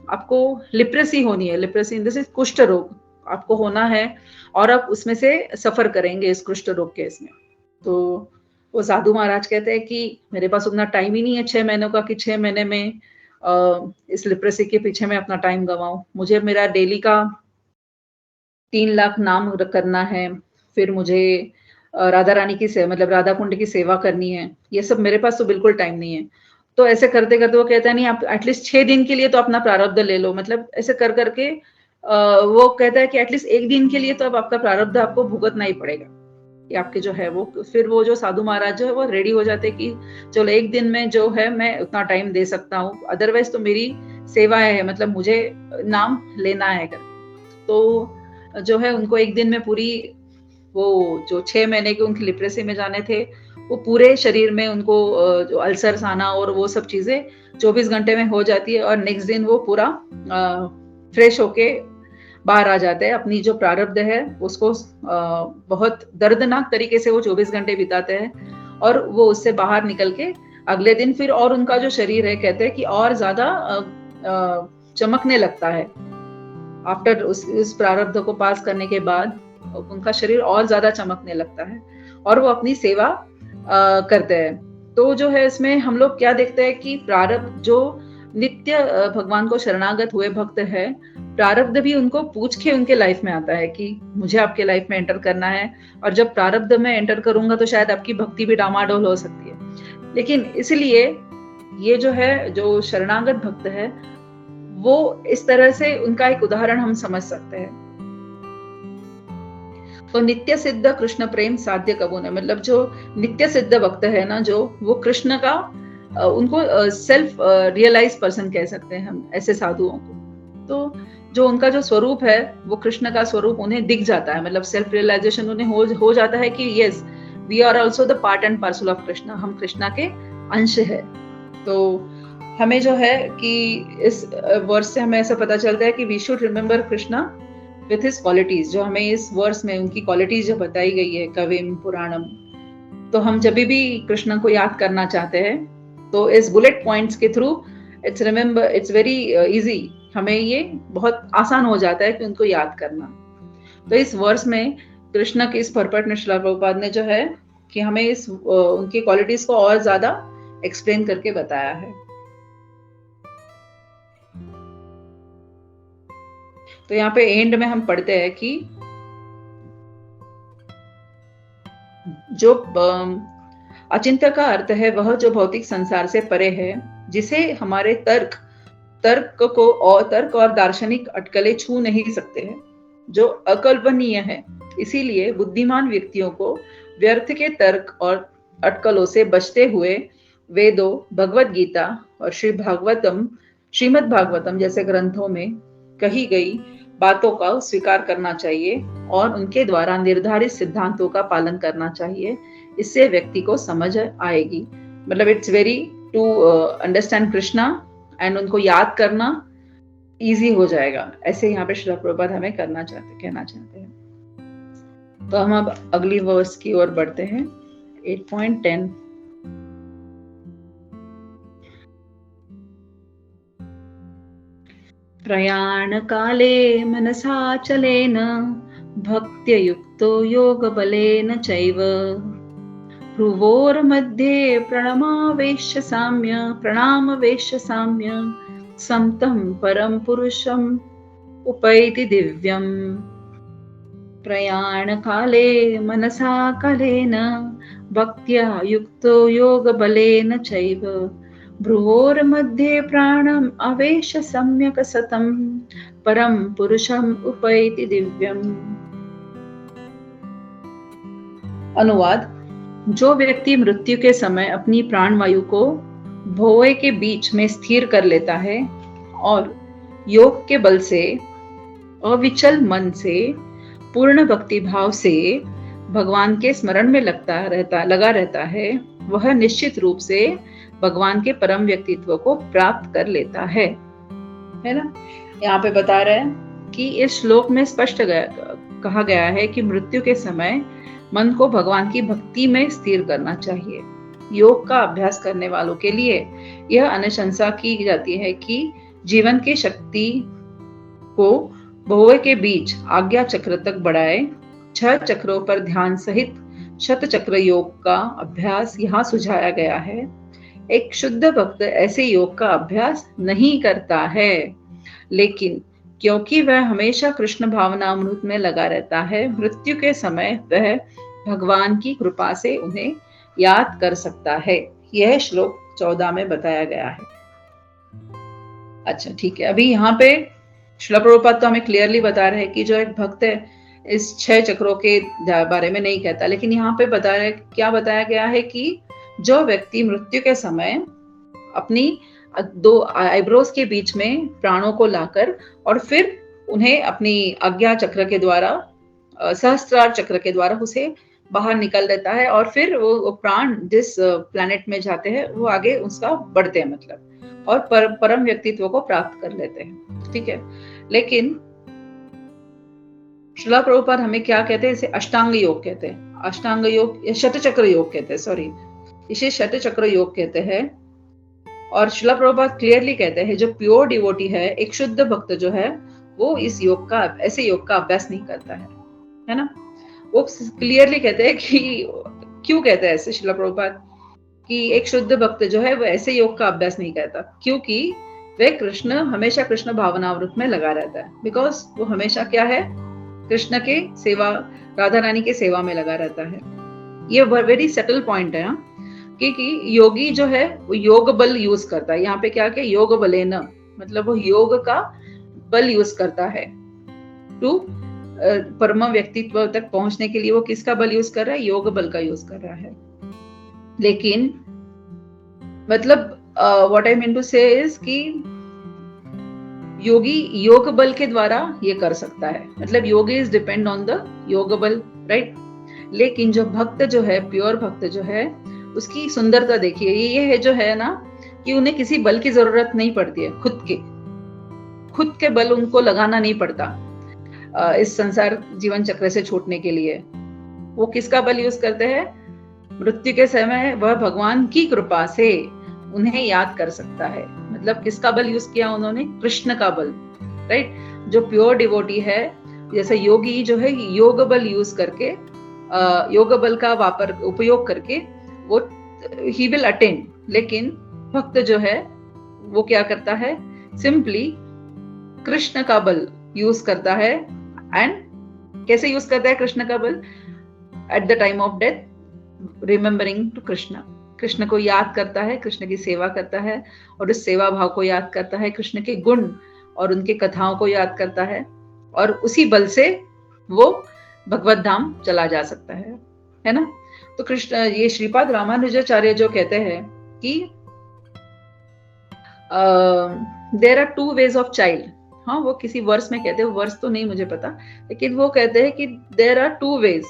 आपको लिप्रेसी होनी है। लिप्रेसी इन द सेंस कुष्ठ रोग आपको होना है, और आप उसमें से सफर करेंगे इस कुष्ठ रोग के इसमें। तो वो साधु महाराज कहते हैं कि मेरे पास उतना टाइम ही नहीं है 6 महीनों का कि 6 महीने में इस लिप्रेसी के पीछे मैं अपना टाइम गंवाऊँ। मुझे मेरा डेली का 3 लाख नाम करना है, फिर मुझे राधा रानी की मतलब राधा कुंड की सेवा करनी है। ये सब मेरे पास तो बिल्कुल टाइम नहीं है। तो ऐसे करते-करते वो कहता है नहीं आप एटलीस्ट 6 दिन के लिए तो अपना प्रारब्ध ले लो। मतलब ऐसे कर के वो कहता है कि एटलीस्ट 1 दिन के लिए तो अब आपका प्रारब्ध आपको भुगतना ही पड़ेगा। कि आपके जो है वो फिर वो जो साधु महाराज जो है वो रेडी हो जाते हैं कि चलो 1 दिन में जो है मैं उतना टाइम दे सकता हूँ, अदरवाइज तो मेरी सेवाएँ है, मतलब मुझे नाम लेना है करके। तो जो है उनको 1 दिन में पूरी वो जो 6 महीने के उनकी लिप्रेसी में जाने थे, वो पूरे शरीर में उनको जो अल्सर्स आना और वो सब चीज़ें 24 घंटे में हो जाती है और नेक्स्ट दिन वो पूरा फ्रेश होके बाहर आ जाते हैं। अपनी जो प्रारब्ध है उसको बहुत दर्दनाक तरीके से वो 24 घंटे बिताते हैं और वो उससे बाहर निकल के अगले दिन फिर और उनका जो शरीर है कहते हैं कि और ज्यादा चमकने लगता है। आफ्टर उस प्रारब्ध को पास करने के बाद उनका शरीर और ज्यादा चमकने लगता है और वो अपनी सेवा करते हैं। तो जो है इसमें हम लोग क्या देखते हैं कि प्रारब्ध जो नित्य भगवान को शरणागत हुए भक्त है, प्रारब्ध भी उनको पूछ के उनके लाइफ में आता है कि मुझे आपके लाइफ में एंटर करना है और जब प्रारब्ध में एंटर करूंगा तो शायद आपकी भक्ति भी डामाडोल हो सकती है। लेकिन इसलिए ये जो है जो शरणागत भक्त है वो इस तरह से उनका एक उदाहरण हम समझ सकते हैं। तो नित्य सिद्ध कृष्ण प्रेम साध्य कबू ने, मतलब जो नित्य सिद्ध भक्त है ना, जो वो कृष्ण का उनको सेल्फ रियलाइज पर्सन कह सकते हैं हम ऐसे साधुओं को। तो जो उनका जो स्वरूप है वो कृष्ण का स्वरूप उन्हें दिख जाता है, मतलब सेल्फ रियलाइजेशन उन्हें हो जाता है कि yes we are also the part and parcel of Krishna, हम कृष्णा के अंश है। तो हमें जो है कि इस वर्स से हमें ऐसा पता चलता है कि we should remember Krishna with his qualities. जो हमें इस वर्स में उनकी क्वालिटीज जो बताई गई है कविम पुराणम, तो हम जब भी कृष्ण को याद करना चाहते हैं तो इस बुलेट पॉइंट्स के थ्रू इट्स वेरी इजी, हमें ये बहुत आसान हो जाता है कि उनको याद करना। तो इस वर्स में कृष्ण के इस परपट में श्रील प्रभुपाद ने जो है कि हमें इस उनकी क्वालिटीज को और ज्यादा एक्सप्लेन करके बताया है। तो यहाँ पे एंड में हम पढ़ते हैं कि जो अचिंत्य का अर्थ है वह जो भौतिक संसार से परे है, जिसे हमारे तर्क और दार्शनिक अटकलें छू नहीं सकते हैं, जो अकल्पनीय है। इसीलिए बुद्धिमान व्यक्तियों को व्यर्थ के तर्क और अटकलों से बचते हुए वेदों, भगवत गीता और श्रीमद् भागवतम जैसे ग्रंथों में कही गई बातों का स्वीकार करना चाहिए और उनके द्वारा निर्धारित सिद्धांतों का पालन करना चाहिए। इससे व्यक्ति को समझ आएगी, मतलब it's very to understand Krishna and उनको याद करना इजी हो जाएगा। ऐसे यहाँ पे श्रील प्रभुपाद हमें कहना चाहते हैं। तो हम अब अगली वर्स की ओर बढ़ते हैं, 8.10। प्रयाण काले मनसा चलेन भक्त्युक्तो योग बलेन चैव भ्रुवोर मध्ये प्रणमावेश्य साम्य समतं परम पुरुषम उपैति दिव्यम। प्रयाण काले मनसा कालेन भक्त्या युक्तो योग बलेन चैव भ्रुवोर मध्ये प्राणम आवेश सम्यक सतम परम पुरुषम उपैति दिव्यम। अनुवाद: जो व्यक्ति मृत्यु के समय अपनी प्राणवायु को भौवे के बीच में स्थिर कर लेता है और योग के बल से अविचल मन से पूर्ण भक्ति भाव से भगवान के स्मरण में लगा रहता है, वह निश्चित रूप से भगवान के परम व्यक्तित्व को प्राप्त कर लेता है ना। यहाँ पे बता रहे हैं कि इस श्लोक में स्पष्ट कहा गया है कि मृत्यु के समय मन को भगवान की भक्ति में स्थिर करना चाहिए। योग का अभ्यास करने वालों के लिए यह अनुशंसा की जाती है कि जीवन की शक्ति को भौवे के बीच आज्ञा चक्र तक बढ़ाए। 6 चक्रों पर ध्यान सहित शत चक्र योग का अभ्यास यहाँ सुझाया गया है। एक शुद्ध भक्त ऐसे योग का अभ्यास नहीं करता है, लेकिन क्योंकि वह हमेशा कृष्ण भावना अमृत में लगा रहता है, मृत्यु के समय वह भगवान की कृपा से उन्हें याद कर सकता है। यह श्लोक 14 में बताया गया है। अच्छा ठीक है, अभी यहाँ पे श्रील प्रभुपाद तो हमें क्लियरली बता रहे हैं कि जो एक भक्त है इस 6 चक्रों के बारे में नहीं कहता, लेकिन यहाँ पे बता रहे क्या बताया गया है कि जो व्यक्ति मृत्यु के समय अपनी 2 आईब्रोज के बीच में प्राणों को लाकर और फिर उन्हें अपनी आज्ञा चक्र के द्वारा, सहस्त्रार चक्र के द्वारा उसे बाहर निकल देता है, और फिर वो प्राण जिस प्लैनेट में जाते हैं वो आगे उसका बढ़ते हैं, मतलब, और परम व्यक्तित्व को प्राप्त कर लेते हैं। ठीक है, लेकिन श्रील प्रभुपाद हमें क्या कहते हैं, इसे अष्टांग योग कहते हैं, अष्टांग योग या शतचक्र योग कहते हैं, सॉरी, इसे शतचक्र योग कहते हैं। और श्रील प्रभुपाद क्लियरली कहते हैं जो प्योर डिवोटी है, एक शुद्ध भक्त जो है, वो इस योग का, ऐसे योग का अभ्यास नहीं करता है ना। वो क्लियरली कहते हैं कि क्यों कहते हैं ऐसे श्रील प्रभुपाद कि एक शुद्ध भक्त जो है वो ऐसे योग का अभ्यास नहीं करता, क्योंकि वह हमेशा कृष्ण भावनामृत में लगा रहता है। बिकॉज वो हमेशा क्या है, कृष्ण के सेवा, राधा रानी के सेवा में लगा रहता है। ये वेरी सटल पॉइंट है, क्योंकि योगी जो है वो योग बल यूज करता है। यहाँ पे क्या क्या योग बलेन, मतलब वो योग का बल यूज करता है टू परम व्यक्तित्व तक पहुंचने के लिए। वो किसका बल यूज कर रहा है, योग बल का यूज कर रहा है। लेकिन मतलब व्हाट आई मीन टू से इज कि योगी योग बल के द्वारा ये कर सकता है, मतलब योगी इज डिपेंड ऑन द योग बल, राइट। लेकिन जो भक्त जो है, प्योर भक्त जो है, उसकी सुंदरता देखिए, ये है जो है ना कि उन्हें किसी बल की जरूरत नहीं पड़ती है, खुद के बल उनको लगाना नहीं पड़ता इस संसार जीवन चक्र से छूटने के लिए। वो किसका बल यूज करते हैं, मृत्यु के समय वह भगवान की कृपा से उन्हें याद कर सकता है। मतलब किसका बल यूज किया उन्होंने, कृष्ण का बल, राइट। जो प्योर डिवोटी है, जैसे योगी जो है योग बल यूज करके, योग बल का उपयोग करके वो ही विल अटेन। लेकिन भक्त जो है वो क्या करता है, सिंपली कृष्ण का बल यूज करता है। एंड कैसे यूज करता है कृष्ण का बल, at the time of death, remembering to Krishna को याद करता है, कृष्ण की सेवा करता है, और उस सेवा भाव को याद करता है, कृष्ण के गुण और उनके कथाओं को याद करता है, और उसी बल से वो भगवत धाम चला जा सकता है ना। तो कृष्ण, ये श्रीपाद रामानुजाचार्य जो कहते हैं कि there are 2 ways of child, हाँ वो किसी वर्स में कहते हैं, वर्स तो नहीं मुझे पता, लेकिन वो कहते हैं कि देयर आर 2 ways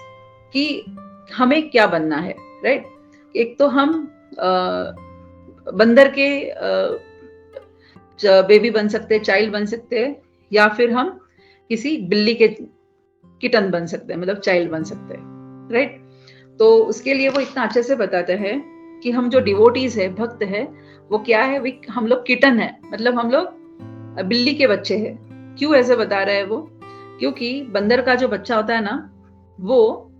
कि हमें क्या बनना है, राइट। एक तो हम बंदर के बेबी बन सकते हैं, चाइल्ड बन सकते हैं, या फिर हम किसी बिल्ली के किटन बन सकते हैं, मतलब चाइल्ड बन सकते हैं, राइट। तो उसके लिए वो इतना अच्छे से बताते हैं कि हम जो डिवोटीज है, भक्त है, वो क्या है, हम लोग किटन है, मतलब हम लोग बिल्ली के बच्चे हैं। क्यों ऐसे बता रहा है वो, क्योंकि बंदर का जो बच्चा होता है ना, वो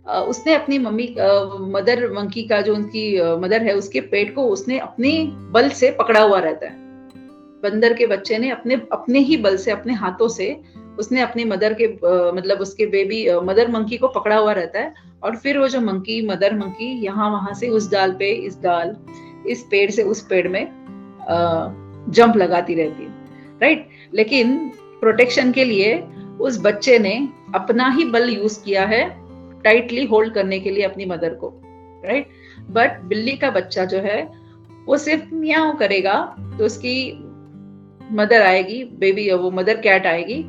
उसने अपनी मदर मंकी का, जो उनकी मदर है, उसके पेट को उसने अपने बल से पकड़ा हुआ रहता है। बंदर के बच्चे ने अपने ही बल से, अपने हाथों से उसने अपनी मदर के मतलब उसके बेबी मदर मंकी को पकड़ा हुआ रहता है। और फिर वो जो मदर मंकी यहाँ वहां से उस डाल पे इस डाल, इस पेड़ से उस पेड़ में जंप लगाती रहती है, राइट। लेकिन प्रोटेक्शन के लिए उस बच्चे ने अपना ही बल यूज किया है टाइटली होल्ड करने के लिए अपनी मदर को, राइट। बट बिल्ली का बच्चा जो है वो सिर्फ म्याऊं करेगा तो उसकी मदर आएगी, बेबी, वो मदर कैट आएगी,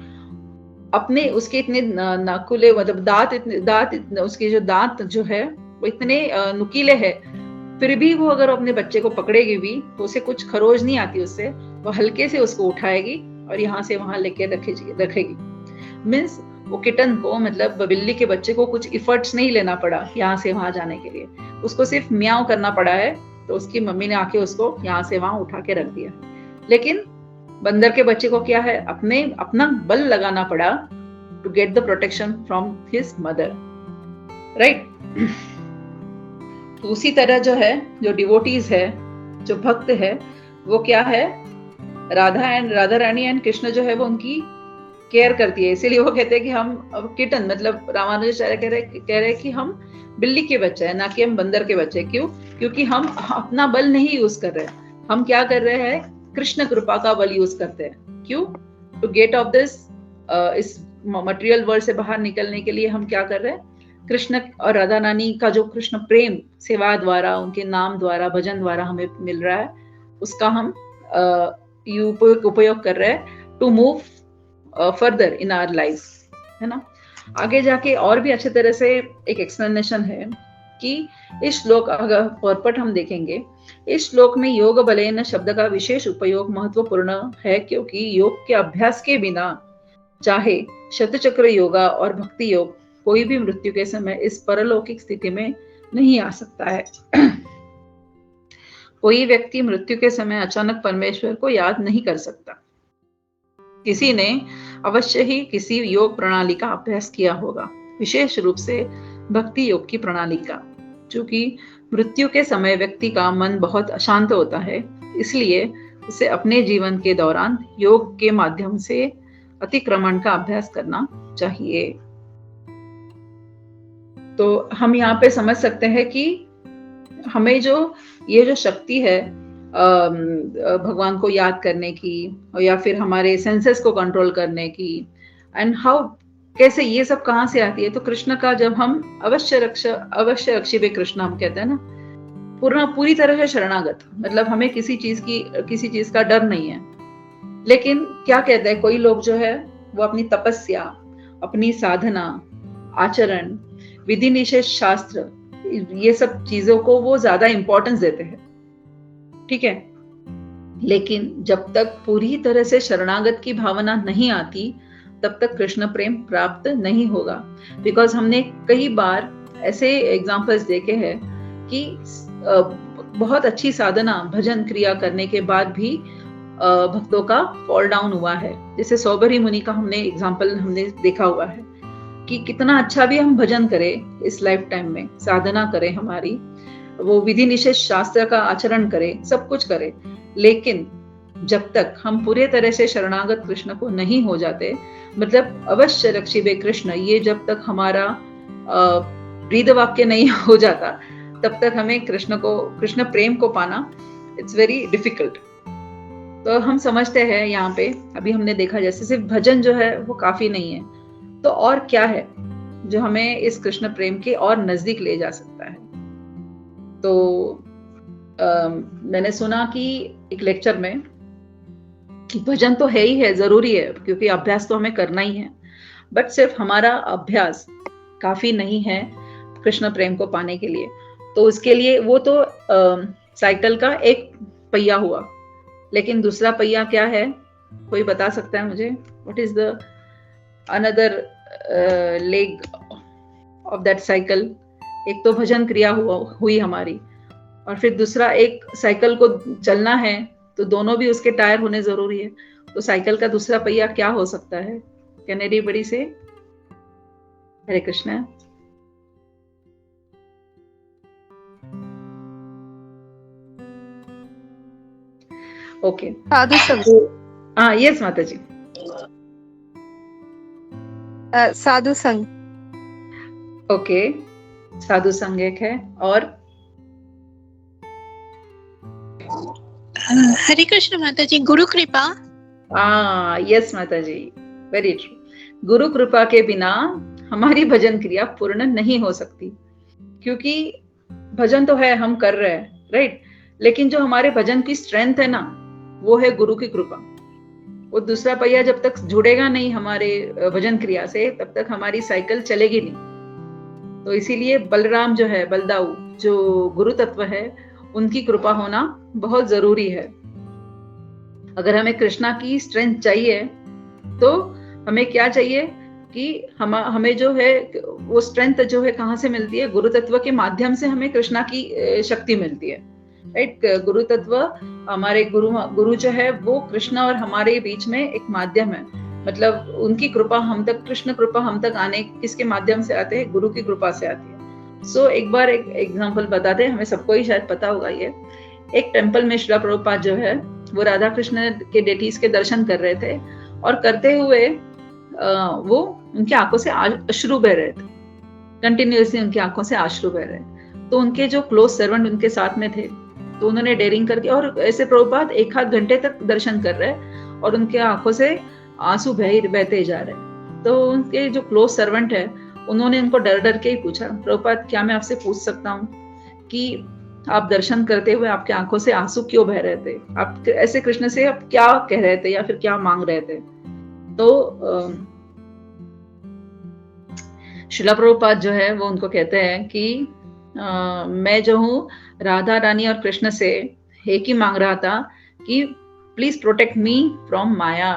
अपने उसके इतने नाकुले, मतलब दांत उसके जो दांत जो है वो इतने नुकीले है, फिर भी वो अगर अपने बच्चे को पकड़ेगी भी तो उसे कुछ खरोज नहीं आती उससे, वो हल्के से उसको उठाएगी और यहाँ से वहां लेके रखेगी। मीन्स वो किटन को, मतलब बिल्ली के बच्चे को कुछ इफर्ट्स नहीं लेना पड़ा यहाँ से वहां जाने के लिए, उसको सिर्फ म्याऊं करना पड़ा है, तो उसकी मम्मी ने आके उसको यहाँ से वहां उठा के रख दिया। लेकिन बंदर के बच्चे को क्या है, अपना बल लगाना पड़ा to get the protection from his mother, right. तो उसी तरह जो है, जो डिवोटीज है, जो भक्त है वो क्या है, राधा रानी एंड कृष्ण जो है वो उनकी केयर करती है। इसीलिए वो कहते हैं कि हम अब किटन, मतलब रामानुजाचार्य कह रहे कि हम बिल्ली के बच्चे हैं, ना कि हम बंदर के बच्चे। क्यों? क्योंकि हम अपना बल नहीं यूज कर रहे, हम क्या कर रहे हैं, कृष्ण कृपा का बल यूज करते हैं। क्यों? टू गेट ऑफ दिस, इस मटेरियल वर्ल्ड से बाहर निकलने के लिए हम क्या कर रहे हैं, कृष्ण और राधा रानी का जो कृष्ण प्रेम सेवा द्वारा, उनके नाम द्वारा, भजन द्वारा हमें मिल रहा है, उसका हम उपयोग कर रहे हैं to move further in our life, है ना। आगे जाके और भी अच्छे तरह से एक एक्सप्लेनेशन है कि इस श्लोक, अगर पॉरपट हम देखेंगे, इस श्लोक में योग बलेन शब्द का विशेष उपयोग महत्वपूर्ण है, क्योंकि योग के अभ्यास के बिना चाहे शतचक्र योगा और भक्ति योग, कोई भी मृत्यु के समय इस परलौकिक स्थिति में नहीं आ सकता है। कोई व्यक्ति मृत्यु के समय अचानक परमेश्वर को याद नहीं कर सकता। किसी ने अवश्य ही किसी योग प्रणाली का अभ्यास किया होगा, विशेष रूप से भक्ति योग की प्रणाली का। चूंकि मृत्यु के समय व्यक्ति का मन बहुत अशांत होता है, इसलिए उसे अपने जीवन के दौरान योग के माध्यम से अतिक्रमण का अभ्यास करना चाहिए। तो हम यहाँ पे समझ सकते हैं कि हमें ये जो शक्ति है भगवान को याद करने की, या फिर हमारे सेंसेस को कंट्रोल करने की, एंड हाउ, कैसे ये सब कहाँ से आती है, तो कृष्ण का, जब हम अवश्य रक्षी वे कृष्ण हम कहते हैं ना, पूरी तरह से शरणागत, मतलब हमें किसी चीज का डर नहीं है। लेकिन क्या कहते हैं, कोई लोग जो है वो अपनी तपस्या, अपनी साधना, आचरण, विधि निषेध शास्त्र, ये सब चीजों को वो ज्यादा इंपॉर्टेंस देते हैं, ठीक है। लेकिन जब तक पूरी तरह से शरणागत की भावना नहीं आती, तब तक कृष्ण प्रेम प्राप्त नहीं होगा। बिकॉज हमने कई बार ऐसे एग्जाम्पल्स देखे हैं कि बहुत अच्छी साधना, भजन क्रिया करने के बाद भी भक्तों का फॉल डाउन हुआ है। जैसे सौबरी मुनि का हमने एग्जाम्पल देखा हुआ है कि कितना अच्छा भी हम भजन करें इस लाइफ टाइम में, साधना करें हमारी, वो विधि निषेध शास्त्र का आचरण करें, सब कुछ करें, लेकिन जब तक हम पूरे तरह से शरणागत कृष्ण को नहीं हो जाते, मतलब अवश्य रक्षी वे कृष्ण, ये जब तक हमारा ब्रीद वाक्य नहीं हो जाता, तब तक हमें कृष्ण प्रेम को पाना इट्स वेरी डिफिकल्ट। तो हम समझते हैं यहाँ पे, अभी हमने देखा जैसे सिर्फ भजन जो है वो काफी नहीं है, तो और क्या है जो हमें इस कृष्ण प्रेम के और नजदीक ले जा सकता है। तो मैंने सुना कि एक लेक्चर में कि भजन तो है ही है, जरूरी है, क्योंकि अभ्यास तो हमें करना ही है, बट सिर्फ हमारा अभ्यास काफी नहीं है कृष्ण प्रेम को पाने के लिए। तो उसके लिए वो तो साइकिल का एक पहिया हुआ, लेकिन दूसरा पहिया क्या है, कोई बता सकता है मुझे? What is the another leg of that cycle? एक तो भजन क्रिया हुई हमारी, और फिर दूसरा एक साइकिल को चलना है, तो दोनों भी उसके टायर होने जरूरी है। तो साइकिल का दूसरा पहिया क्या हो सकता है? कैन एनीबॉडी से? हरे कृष्ण। ओके, साधु संग। हाँ, यस माता जी। साधु संग। ओके, साधु संग एक है, और हरे कृष्ण माता जी। गुरु कृपा। यस माता जी, वेरी ट्रू। गुरु कृपा के बिना हमारी भजन क्रिया पूर्ण नहीं हो सकती, क्योंकि भजन तो है, हम कर रहे हैं, राइट, लेकिन जो हमारे भजन की स्ट्रेंथ है ना, वो है गुरु की कृपा। वो दूसरा पहिया जब तक जुड़ेगा नहीं हमारे भजन क्रिया से, तब तक हमारी साइकिल चलेगी नहीं। तो इसीलिए बलराम जो है, बलदाऊ जो गुरु तत्व है, उनकी कृपा होना बहुत जरूरी है। अगर हमें कृष्णा की स्ट्रेंथ चाहिए, तो हमें क्या चाहिए कि हमें जो है वो स्ट्रेंथ जो है कहाँ से मिलती है? गुरु तत्व के माध्यम से हमें कृष्णा की शक्ति मिलती है, राइट। गुरु तत्व, हमारे गुरु जो है वो कृष्णा और हमारे बीच में एक माध्यम है, मतलब उनकी कृपा हम तक, कृष्ण कृपा हम तक आने किसके माध्यम से आते हैं? गुरु की कृपा से आती है। सो एक बार एक एग्जांपल बताते हैं, हमें सबको ही शायद पता होगा ये, एक टेम्पल में श्रीला प्रभुपाद जो है वो राधा कृष्ण के डेटीज के दर्शन कर रहे थे, और करते हुए वो उनकी आंखों से अश्रु बह रहे थे, कंटिन्यूअसली उनकी आंखों से अश्रु बह रहे। तो उनके जो क्लोज सर्वेंट उनके साथ में थे, तो उन्होंने डेयरिंग करके, और ऐसे प्रभुपाद 1 आध घंटे तक दर्शन कर रहे और उनके आंखों से आंसू बहते जा रहे। तो उनके जो क्लोज सर्वेंट है उन्होंने उनको डर डर के ही पूछा, प्रभुपाद क्या मैं आपसे पूछ सकता हूँ कि आप दर्शन करते हुए आपके आंखों से आंसू क्यों बह रहे थे, आप ऐसे कृष्ण से आप क्या कह रहे थे या फिर क्या मांग रहे थे। तो श्रीला प्रभुपाद जो है वो उनको कहते हैं कि मैं जो हूँ राधा रानी और कृष्ण से एक ही मांग रहा था कि प्लीज प्रोटेक्ट मी फ्रॉम माया।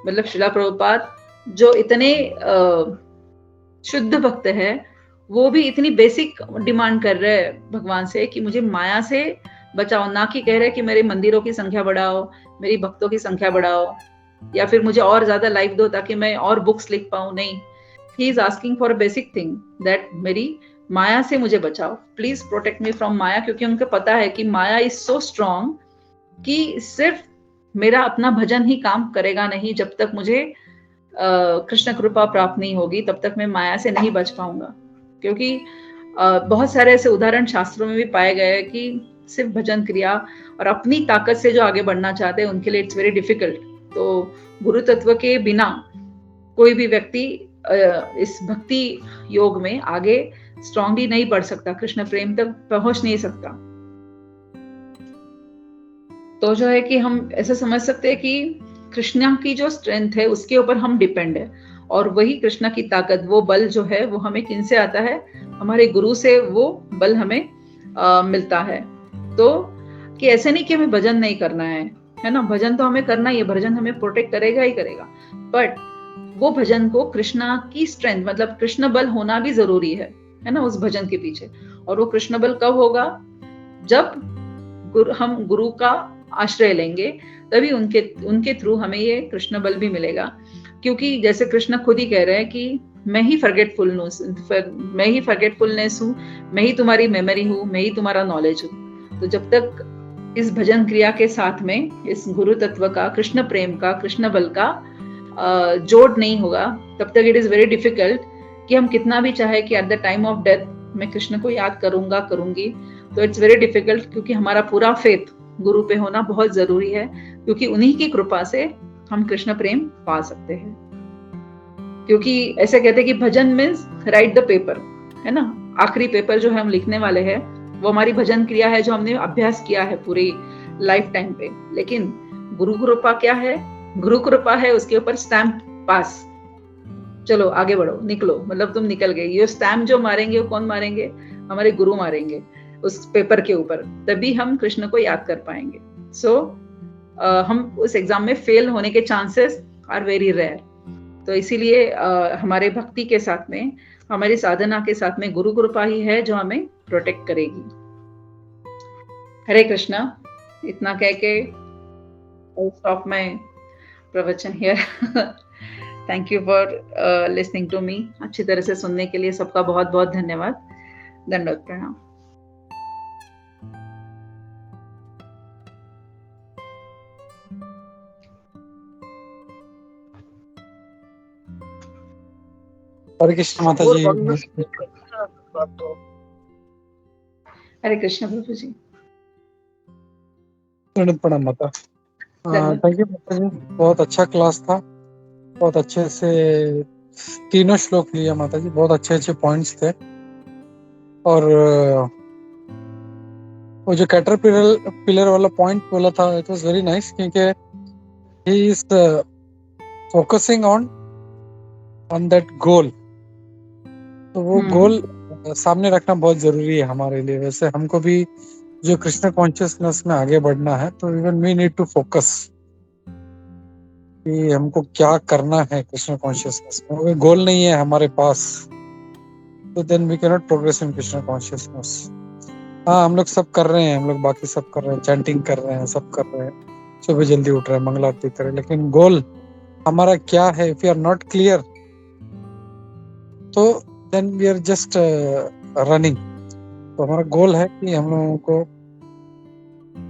मतलब श्रीला प्रभुपाद जो इतने शुद्ध भक्त है, वो भी इतनी बेसिक डिमांड कर रहे हैं भगवान से कि मुझे माया से बचाओ, ना कि कह रहे कि मेरे मंदिरों की संख्या बढ़ाओ, मेरी भक्तों की संख्या बढ़ाओ, या फिर मुझे और ज्यादा लाइफ दो ताकि मैं और बुक्स लिख पाऊं। नहीं, he is asking for a basic thing, that मेरी माया से मुझे बचाओ, प्लीज प्रोटेक्ट मी फ्रॉम माया। क्योंकि उनको पता है कि माया इज सो स्ट्रॉन्ग कि सिर्फ मेरा अपना भजन ही काम करेगा नहीं, जब तक मुझे कृष्ण कृपा प्राप्त नहीं होगी तब तक मैं माया से नहीं बच पाऊंगा। क्योंकि बहुत सारे ऐसे उदाहरण शास्त्रों में भी पाए गए हैं कि सिर्फ भजन क्रिया और अपनी ताकत से जो आगे बढ़ना चाहते हैं उनके लिए इट्स वेरी डिफिकल्ट। तो गुरु तत्व के बिना कोई भी व्यक्ति इस भक्ति योग में आगे स्ट्रांगली नहीं बढ़ सकता, कृष्ण प्रेम तक पहुंच नहीं सकता। तो जो है कि हम ऐसे समझ सकते हैं कि कृष्णा की जो स्ट्रेंथ है उसके ऊपर हम डिपेंड है, और वही कृष्णा की ताकत, वो बल जो है वो हमें किन से आता है, हमारे गुरु से वो बल हमें मिलता है। तो कि ऐसे नहीं कि हमें भजन नहीं करना है ना, भजन तो हमें करना ही है, भजन हमें प्रोटेक्ट करेगा ही करेगा, बट वो भजन को कृष्णा की स्ट्रेंथ, मतलब कृष्ण बल होना भी जरूरी है ना उस भजन के पीछे। और वो कृष्ण बल कब होगा, जब हम गुरु का आश्रय लेंगे, तभी उनके थ्रू हमें ये कृष्ण बल भी मिलेगा। क्योंकि जैसे कृष्ण खुद ही कह रहे हैं कि मैं ही फॉरगेटफुलनेस हूँ, मैं ही तुम्हारी मेमोरी हूँ, मैं ही तुम्हारा नॉलेज हूँ। तो जब तक इस भजन क्रिया के साथ में इस गुरु तत्व का, कृष्ण प्रेम का, कृष्ण बल का जोड़ नहीं होगा, तब तक इट इज वेरी डिफिकल्ट कि हम कितना भी चाहे कि at the time of death मैं कृष्ण को याद करूंगी, तो इट्स वेरी डिफिकल्ट। क्योंकि हमारा पूरा फेथ गुरु पे होना बहुत जरूरी है, क्योंकि उन्हीं की कृपा से हम कृष्ण प्रेम पा सकते हैं। क्योंकि ऐसे कहते हैं कि भजन मीन्स राइट द पेपर, है ना, आखिरी पेपर जो है हम लिखने वाले हैं वो हमारी भजन क्रिया है जो हमने अभ्यास किया है पूरी लाइफ टाइम पे। लेकिन गुरु कृपा क्या है, गुरु कृपा है उसके ऊपर स्टैम्प पास, चलो आगे बढ़ो, निकलो, मतलब तुम निकल गए। ये स्टैम्प जो मारेंगे वो कौन मारेंगे, हमारे गुरु मारेंगे उस पेपर के ऊपर, तभी हम कृष्ण को याद कर पाएंगे। सो हम उस एग्जाम में फेल होने के चांसेस आर वेरी रेयर। तो इसीलिए हमारे भक्ति के साथ में, हमारी साधना के साथ में गुरु कृपा ही है जो हमें प्रोटेक्ट करेगी। हरे कृष्णा। इतना कह के स्टॉप माय प्रवचन here. Thank you for listening to me. अच्छी तरह से सुनने के लिए सबका बहुत बहुत धन्यवाद। दंडवत प्रणाम। हरे कृष्ण माता जी। हरे कृष्ण प्रभु जी। प्रणाम माता। थैंक यू माता जी, बहुत अच्छा क्लास था, बहुत अच्छे से 3 श्लोक लिया माता जी, बहुत अच्छे अच्छे पॉइंट्स थे। और वो जो कैटरपिलर वाला पॉइंट बोला था, इट वाज वेरी नाइस, क्योंकि he is focusing on that goal. तो वो गोल सामने रखना बहुत जरूरी है हमारे लिए। वैसे हमको भी जो कृष्ण कॉन्शियसनेस में आगे बढ़ना है, तो even we need to focus कि हमको क्या करना है कृष्ण कॉन्शियसनेस में। वो गोल नहीं है हमारे पास, तो then we can not progress in Krishna consciousness. हाँ, हम लोग सब कर रहे हैं, हम लोग बाकी सब कर रहे हैं, चैंटिंग कर रहे हैं, सब कर रहे हैं, सुबह जल्दी उठ रहे हैं, मंगल आरती कर रहे हैं, लेकिन गोल हमारा क्या है, if you are not clear, तो then we are just running. तो हमारा गोल है कि हम लोगों को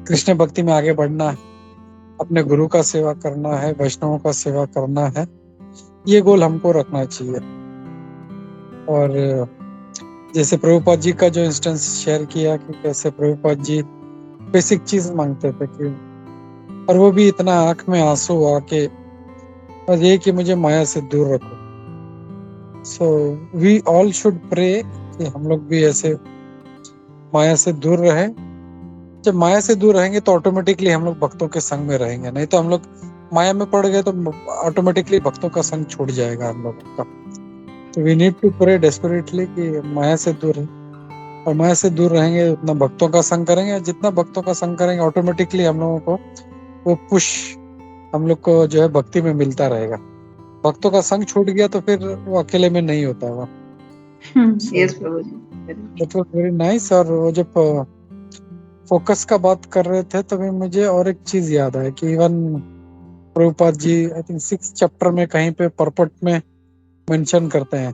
कृष्ण भक्ति में आगे बढ़ना है, अपने गुरु का सेवा करना है, वैष्णवों का सेवा करना है, ये गोल हमको रखना चाहिए। और जैसे प्रभुपाद जी का जो इंस्टेंस शेयर किया कि कैसे प्रभुपाद जी बेसिक चीज मांगते थे कि, और वो भी इतना आंख में आंसू आके बस ये कि मुझे माया से दूर रखो। So we all should pray कि हम लोग भी ऐसे माया से दूर रहें। जब माया से दूर रहेंगे तो ऑटोमेटिकली हम लोग भक्तों के संग में रहेंगे, नहीं तो हम लोग माया में पड़ गए तो ऑटोमेटिकली भक्तों का संग छूट जाएगा हम लोगों का। तो we need to pray desperately कि माया से दूर रहें, और माया से दूर रहेंगे उतना भक्तों का संग करेंगे, जितना भक्तों का संग करेंगे ऑटोमेटिकली हम लोगों को वो पुश हम लोग को जो है भक्ति में मिलता रहेगा। भक्तों का संग छूट गया तो फिर वो अकेले में नहीं होता हुआ। Yes Prabhu ji, that was very nice. और वो जब फोकस का बात कर रहे थे तो मुझे और एक चीज याद है कि even Prabhupada ji I think 6th chapter में कहीं पे परपट में मेंशन करते हैं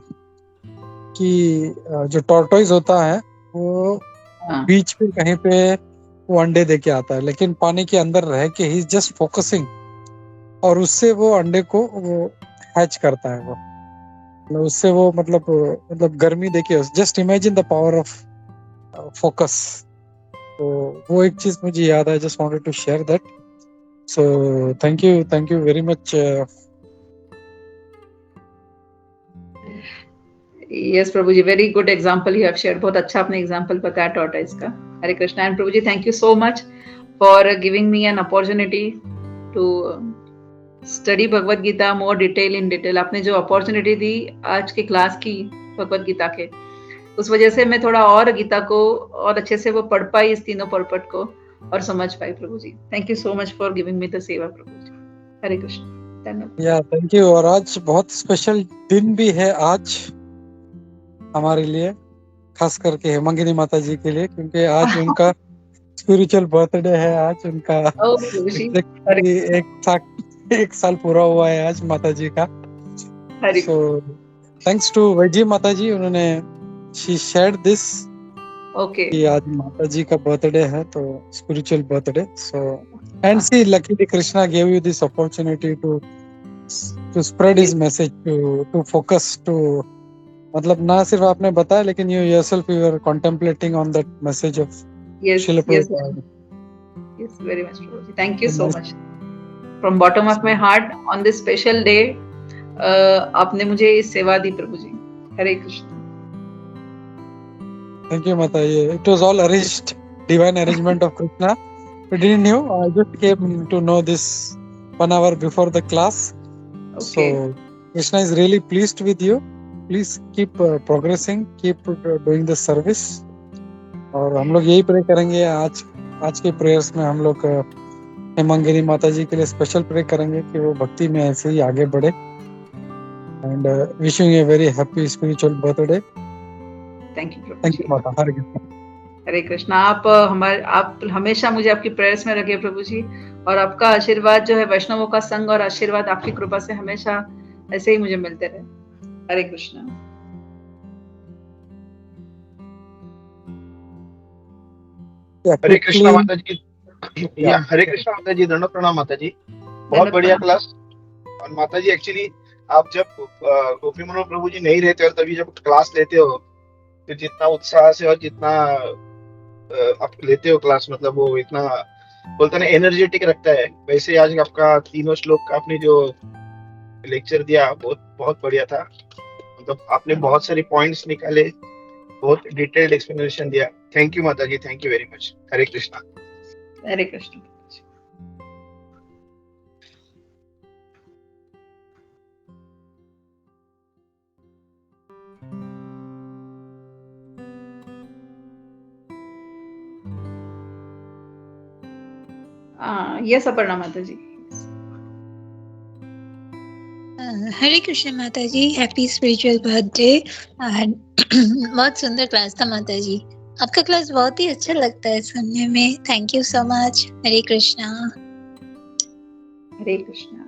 कि जो टॉर्टोइज होता है वो बीच पे कहीं पे वो अंडे देके आता है, लेकिन पानी के अंदर रह के ही जस्ट फोकसिंग, और उससे वो अंडे को वो हैच करता है। वो उससे वो मतलब गर्मी देके, just imagine the power of focus. तो वो एक चीज मुझे याद है, just wanted to share that. So thank you very much. Yes प्रभु जी, very good example you have shared. बहुत अच्छा आपने एग्जांपल बताया टॉर्टोइज का। हरे कृष्णा। एंड प्रभु जी, thank you so much for giving me an opportunity to study Bhagavad Gita more in detail. आपने जो अपॉर्चुनिटी दी आज की क्लास की भगवत गीता के, उस वजह से मैं थोड़ा और गीता को और अच्छे से वो पढ़ पाई, इस तीनों परपट को, और समझ पाई प्रभु जी। Thank you so much for giving me the सेवा प्रभु जी। हरे कृष्ण। धन्यवाद। या थैंक यू। और आज बहुत स्पेशल दिन भी है आज हमारे लिए, खास करके हेमंगिनी माता जी के लिए, क्योंकि आज उनका स्पिरिचुअल बर्थडे है। आज उनका एक साल पूरा हुआ है आज माता जी का। सो थैंक्स टू वैजी माता जी, उन्होंने शी शेयर्ड दिस कि आज माता जी का बर्थडे है, तो spiritual birthday. So and see luckily Krishna gave you this opportunity to spread his message, to focus, to मतलब ना सिर्फ आपने बताया लेकिन you yourself you are contemplating on that message of Srila Prabhupada. Yes, very much Prabhuji. Thank you so much from bottom of my heart on this special day. आपने मुझे इस सेवा दी प्रभु जी। हरे Krishna. Thank you Mata. It was all arranged, divine arrangement of Krishna. We didn't know. I just came to know this 1 hour before the class. So Krishna is really pleased with you. Please keep progressing, keep doing the service. और हम लोग यही pray करेंगे आज के prayers में। हम लोग हेमंगिनी माता जी के लिए स्पेशल प्रे करेंगे कि वो भक्ति में ऐसे ही आगे बढ़े। And wishing a very happy spiritual birthday. Thank you माता। हरे कृष्ण। हरे कृष्णा। आप हमेशा मुझे आपकी प्रेयर्स में रखे प्रभु जी, और आपका आशीर्वाद जो है, वैष्णवों का संग और आशीर्वाद आपकी कृपा से हमेशा ऐसे ही मुझे मिलते रहे। हरे कृष्णा। हरे कृष्णा माता जी। हरे कृष्णा माता जी। दंडोत प्रणाम माता जी। बहुत बढ़िया क्लास। और माता जी एक्चुअली आप जब गोपी मनोहर प्रभु जी नहीं रहते और तभी जब क्लास लेते हो तो जितना उत्साह से और जितना आप लेते हो क्लास, मतलब वो इतना बोलते ना एनर्जेटिक रखता है। वैसे आज आपका तीनों श्लोक का आपने जो लेक्चर दिया बहुत बढ़िया था। मतलब आपने बहुत सारे पॉइंट्स निकाले, बहुत डिटेल्ड एक्सप्लेनेशन दिया। थैंक यू माता जी, thank you very much. Hare Krishna. Hare Krishna. Yes Aparna माता जी। हरे कृष्ण माता जी। Happy spiritual birthday. बहुत सुंदर क्लास था माता जी। आपका क्लास बहुत ही अच्छा लगता है सुनने में। Thank you so much. Hare Krishna. Hare Krishna.